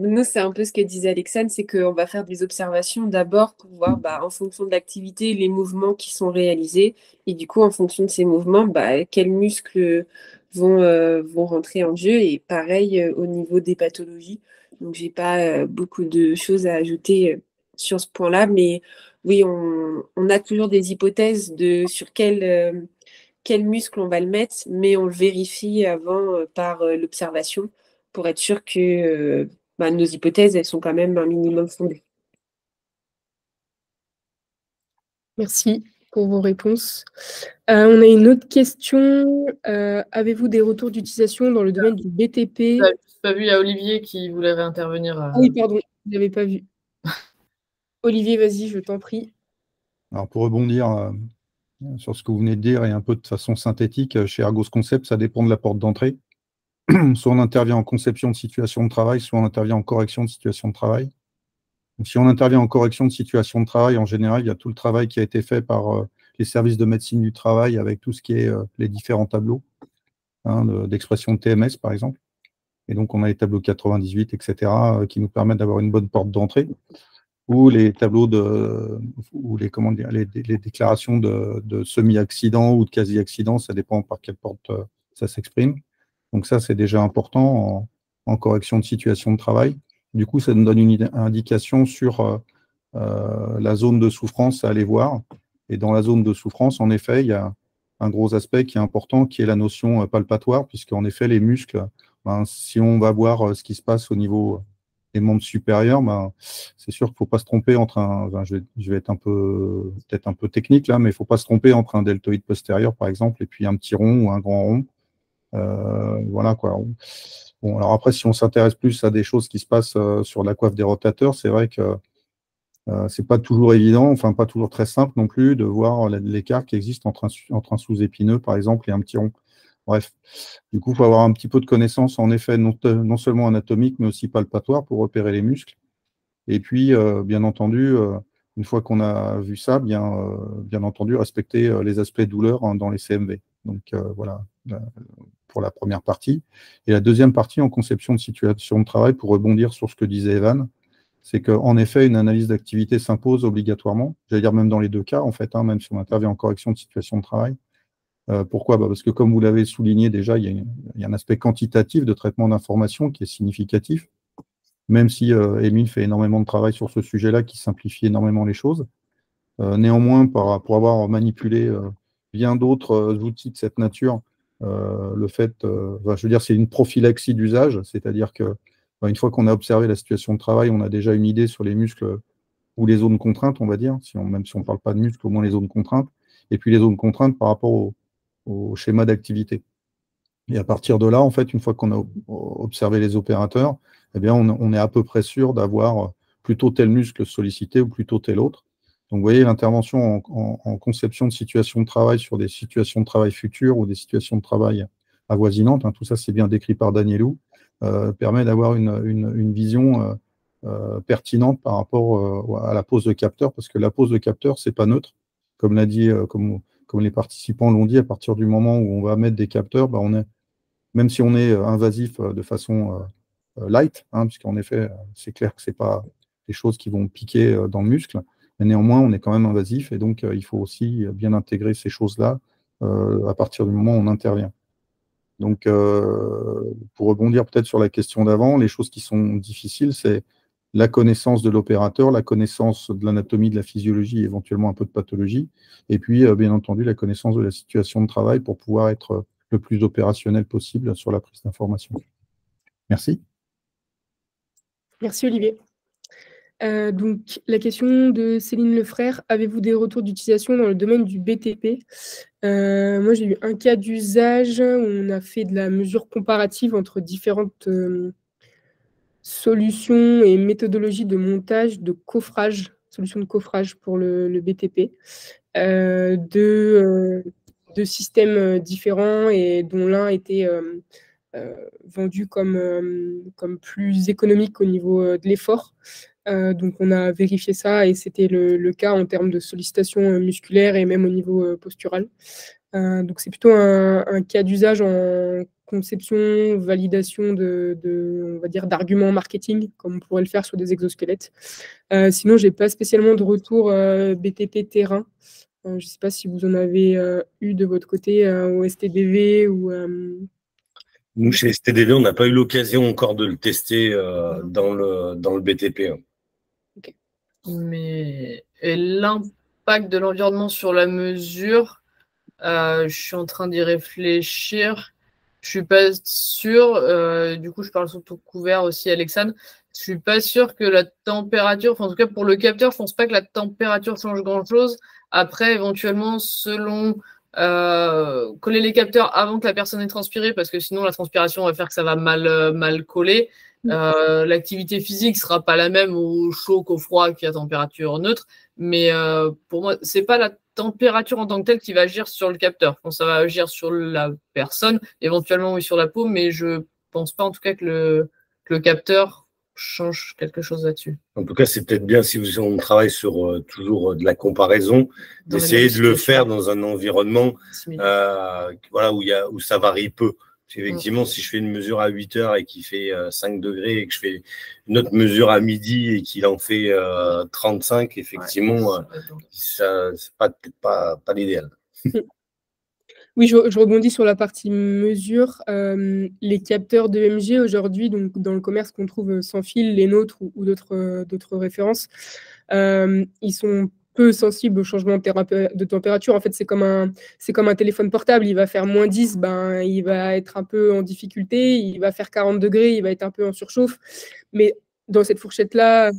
Nous, c'est un peu ce que disait Alexandre, c'est qu'on va faire des observations d'abord pour voir en fonction de l'activité les mouvements qui sont réalisés et du coup en fonction de ces mouvements quels muscles vont rentrer en jeu. Et pareil au niveau des pathologies. Donc, j'ai pas beaucoup de choses à ajouter sur ce point-là, mais oui, on a toujours des hypothèses sur quel muscle on va le mettre, mais on le vérifie avant par l'observation pour être sûr que nos hypothèses, elles sont quand même un minimum fondées. Merci pour vos réponses. On a une autre question. Avez-vous des retours d'utilisation dans le domaine du BTP? Je n'ai pas vu, il y a Olivier qui voulait réintervenir. Ah oui, pardon, je ne l'avais pas vu. Olivier, vas-y, je t'en prie. Alors, pour rebondir sur ce que vous venez de dire et un peu de façon synthétique, chez Ergos Concept, ça dépend de la porte d'entrée. Soit on intervient en conception de situation de travail, soit on intervient en correction de situation de travail. Donc, si on intervient en correction de situation de travail, en général, il y a tout le travail qui a été fait par les services de médecine du travail avec tout ce qui est les différents tableaux d'expression de TMS, par exemple. Et donc, on a les tableaux 98, etc., qui nous permettent d'avoir une bonne porte d'entrée, ou les tableaux ou les déclarations de semi-accident ou de quasi-accident, ça dépend par quelle porte ça s'exprime. Donc ça, c'est déjà important en correction de situation de travail. Du coup, ça nous donne une indication sur la zone de souffrance à aller voir. Et dans la zone de souffrance, en effet, il y a un gros aspect qui est important, qui est la notion palpatoire, puisqu'en effet, les muscles, si on va voir ce qui se passe au niveau des membres supérieurs, c'est sûr qu'il ne faut pas se tromper entre je vais être peut-être un peu technique là, mais il ne faut pas se tromper entre un deltoïde postérieur, par exemple, et puis un petit rond ou un grand rond. Voilà quoi. Bon, alors après, si on s'intéresse plus à des choses qui se passent sur la coiffe des rotateurs, c'est vrai que c'est pas toujours évident, enfin pas toujours très simple non plus de voir l'écart qui existe entre un sous-épineux, par exemple, et un petit rond. Bref, du coup, il faut avoir un petit peu de connaissances, en effet, non seulement anatomiques, mais aussi palpatoires pour repérer les muscles. Et puis, bien entendu, une fois qu'on a vu ça, bien entendu, respecter les aspects douleur dans les CMV. Donc, voilà, pour la première partie. Et la deuxième partie, en conception de situation de travail, pour rebondir sur ce que disait Evan, c'est qu'en effet, une analyse d'activité s'impose obligatoirement. J'allais dire même dans les deux cas, en fait, même si on intervient en correction de situation de travail. Pourquoi? Parce que comme vous l'avez souligné déjà, il y a un aspect quantitatif de traitement d'information qui est significatif, même si Émile fait énormément de travail sur ce sujet-là qui simplifie énormément les choses. Néanmoins, pour avoir manipulé bien d'autres outils de cette nature, le fait, je veux dire, c'est une prophylaxie d'usage, c'est-à-dire que une fois qu'on a observé la situation de travail, on a déjà une idée sur les muscles ou les zones contraintes, on va dire, même si on ne parle pas de muscles, au moins les zones contraintes, et puis les zones contraintes par rapport au schéma d'activité. Et à partir de là, en fait, une fois qu'on a observé les opérateurs, eh bien, on est à peu près sûr d'avoir plutôt tel muscle sollicité ou plutôt tel autre. Donc, vous voyez, l'intervention en conception de situation de travail sur des situations de travail futures ou des situations de travail avoisinantes, tout ça c'est bien décrit par Danielou, permet d'avoir une vision pertinente par rapport à la pose de capteur, parce que la pose de capteur, c'est pas neutre. Comme l'a dit, comme les participants l'ont dit, à partir du moment où on va mettre des capteurs, même si on est invasif de façon light, puisqu'en effet, c'est clair que ce n'est pas des choses qui vont piquer dans le muscle, mais néanmoins, on est quand même invasif, et donc il faut aussi bien intégrer ces choses-là à partir du moment où on intervient. Donc, pour rebondir peut-être sur la question d'avant, les choses qui sont difficiles, c'est la connaissance de l'opérateur, la connaissance de l'anatomie, de la physiologie, éventuellement un peu de pathologie, et puis, bien entendu, la connaissance de la situation de travail pour pouvoir être le plus opérationnel possible sur la prise d'information. Merci. Merci Olivier. Donc, la question de Céline Lefrère, avez-vous des retours d'utilisation dans le domaine du BTP? Moi, j'ai eu un cas d'usage où on a fait de la mesure comparative entre différentes solutions et méthodologies de montage, de coffrage, solutions de coffrage pour le BTP, de systèmes différents et dont l'un était vendu comme plus économique au niveau de l'effort. Donc, on a vérifié ça et c'était le cas en termes de sollicitation musculaire et même au niveau postural. Donc, c'est plutôt un cas d'usage en conception, validation on va dire, d'arguments marketing, comme on pourrait le faire sur des exosquelettes. Sinon, je n'ai pas spécialement de retour BTP terrain. Je ne sais pas si vous en avez eu de votre côté au STDV ou Nous, chez STDV, on n'a pas eu l'occasion encore de le tester dans le BTP. Hein. Okay. Mais l'impact de l'environnement sur la mesure, je suis en train d'y réfléchir. Je suis pas sûr. Du coup, je parle surtout couvert aussi, Alexandre. Je suis pas sûr que la température, enfin, en tout cas pour le capteur, je pense pas que la température change grand-chose. Après, éventuellement, selon coller les capteurs avant que la personne ait transpiré, parce que sinon la transpiration va faire que ça va mal coller. L'activité physique sera pas la même au chaud qu'au froid qui a température neutre, mais pour moi, c'est pas la température en tant que telle qui va agir sur le capteur. Je pense que ça va agir sur la personne, éventuellement oui sur la peau, mais je pense pas en tout cas que le capteur change quelque chose là-dessus. En tout cas, c'est peut-être bien si on travaille sur toujours de la comparaison, d'essayer de le faire dans un environnement voilà, où ça varie peu. Effectivement, si je fais une mesure à 8 heures et qu'il fait 5 degrés et que je fais une autre mesure à midi et qu'il en fait 35, effectivement, ça c'est peut-être pas l'idéal. Oui, je rebondis sur la partie mesure. Les capteurs d'EMG aujourd'hui, donc dans le commerce qu'on trouve sans fil, les nôtres ou d'autres références, ils sont peu sensibles au changement de température. En fait, c'est comme un téléphone portable. Il va faire -10, ben, il va être un peu en difficulté. Il va faire 40 degrés, il va être un peu en surchauffe. Mais dans cette fourchette-là,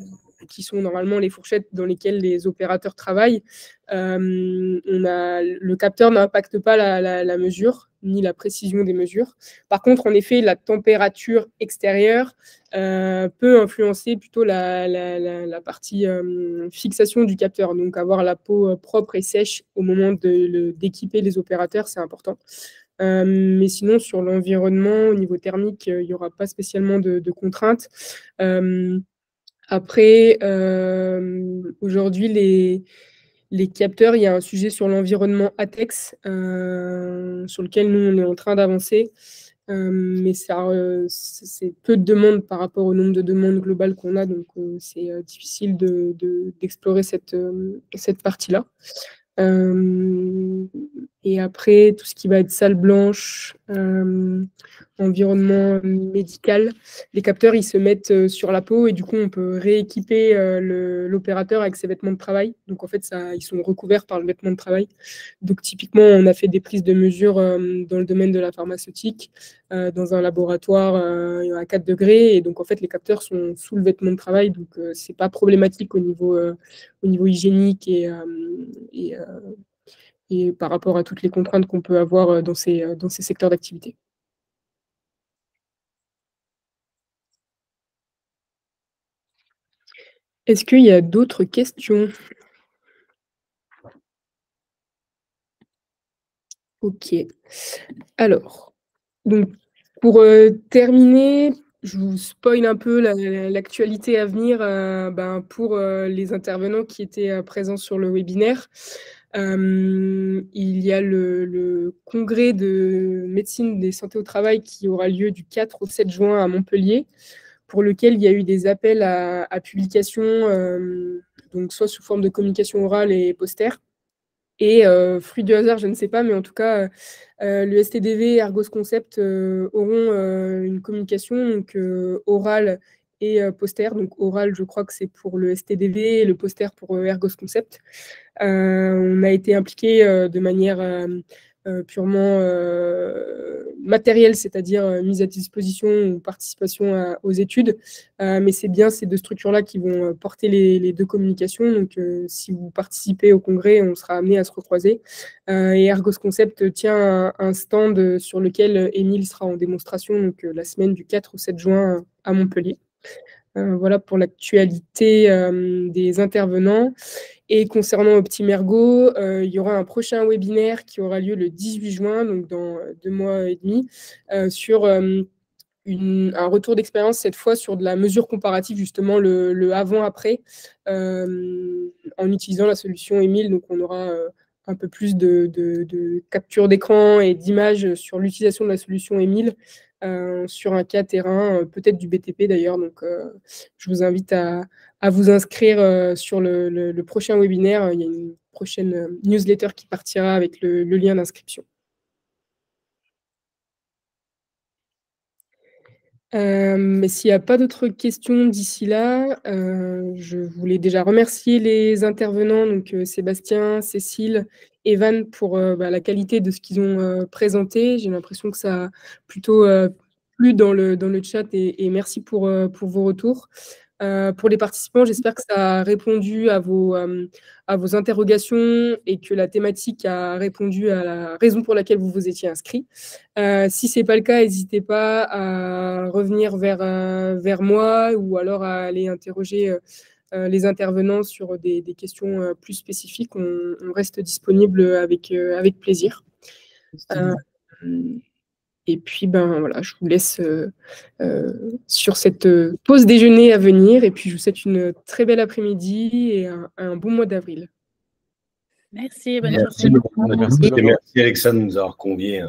qui sont normalement les fourchettes dans lesquelles les opérateurs travaillent, le capteur n'impacte pas la mesure, ni la précision des mesures. Par contre, en effet, la température extérieure peut influencer plutôt la partie fixation du capteur. Donc, avoir la peau propre et sèche au moment d'équiper les opérateurs, c'est important. Mais sinon, sur l'environnement, au niveau thermique, il n'y aura pas spécialement de contraintes. Après, aujourd'hui, les capteurs, il y a un sujet sur l'environnement ATEX sur lequel nous, on est en train d'avancer. Mais c'est peu de demandes par rapport au nombre de demandes globales qu'on a, donc c'est difficile d'explorer cette partie-là. Et après, tout ce qui va être salle blanche, environnement médical, les capteurs, ils se mettent sur la peau et du coup, on peut rééquiper l'opérateur avec ses vêtements de travail. Donc, en fait, ils sont recouverts par le vêtement de travail. Donc, typiquement, on a fait des prises de mesure dans le domaine de la pharmaceutique, dans un laboratoire à 4 degrés. Et donc, en fait, les capteurs sont sous le vêtement de travail. Donc, ce n'est pas problématique au niveau hygiénique et par rapport à toutes les contraintes qu'on peut avoir dans ces secteurs d'activité. Est-ce qu'il y a d'autres questions? Ok. Alors, donc, pour terminer, je vous spoil un peu l'actualité à venir pour les intervenants qui étaient présents sur le webinaire. Il y a le congrès de médecine des santé au travail qui aura lieu du 4 au 7 juin à Montpellier, pour lequel il y a eu des appels à publication, donc soit sous forme de communication orale et poster. Et fruit du hasard, je ne sais pas, mais en tout cas, le STDV et Ergos Concept auront une communication donc, orale et poster. Donc oral, je crois que c'est pour le STDV et le poster pour Ergos Concept. On a été impliqué de manière purement matérielle, c'est-à-dire mise à disposition ou participation aux études. Mais c'est bien ces deux structures-là qui vont porter les deux communications. Donc, si vous participez au congrès, on sera amené à se recroiser. Et Ergos Concept tient un stand sur lequel Émile sera en démonstration donc, la semaine du 4 au 7 juin à Montpellier. Voilà pour l'actualité des intervenants. Et concernant Optimergo, il y aura un prochain webinaire qui aura lieu le 18 juin, donc dans 2 mois et demi, sur un retour d'expérience, cette fois sur de la mesure comparative, justement le avant-après, en utilisant la solution Émile. Donc on aura un peu plus de capture d'écran et d'images sur l'utilisation de la solution Émile sur un cas terrain, peut-être du BTP d'ailleurs. Donc je vous invite à vous inscrire sur le prochain webinaire. Il y a une prochaine newsletter qui partira avec le lien d'inscription. Mais s'il n'y a pas d'autres questions d'ici là, je voulais déjà remercier les intervenants, donc Sébastien, Cécile, Evan, pour la qualité de ce qu'ils ont présenté. J'ai l'impression que ça a plutôt plu dans le chat et merci pour vos retours. Pour les participants, j'espère que ça a répondu à vos interrogations et que la thématique a répondu à la raison pour laquelle vous vous étiez inscrits. Si ce n'est pas le cas, n'hésitez pas à revenir vers moi ou alors à aller interroger les intervenants sur des questions plus spécifiques. On reste disponible avec plaisir. Et puis, voilà, je vous laisse sur cette pause déjeuner à venir. Et puis, je vous souhaite une très belle après-midi et un bon mois d'avril. Merci, bonne Merci journée. beaucoup. Merci Alexandre de nous avoir conviés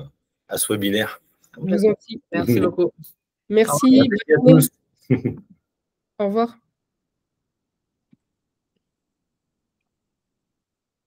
à ce webinaire. Je vous en prie. Merci beaucoup. Merci. Merci à tous. Au revoir.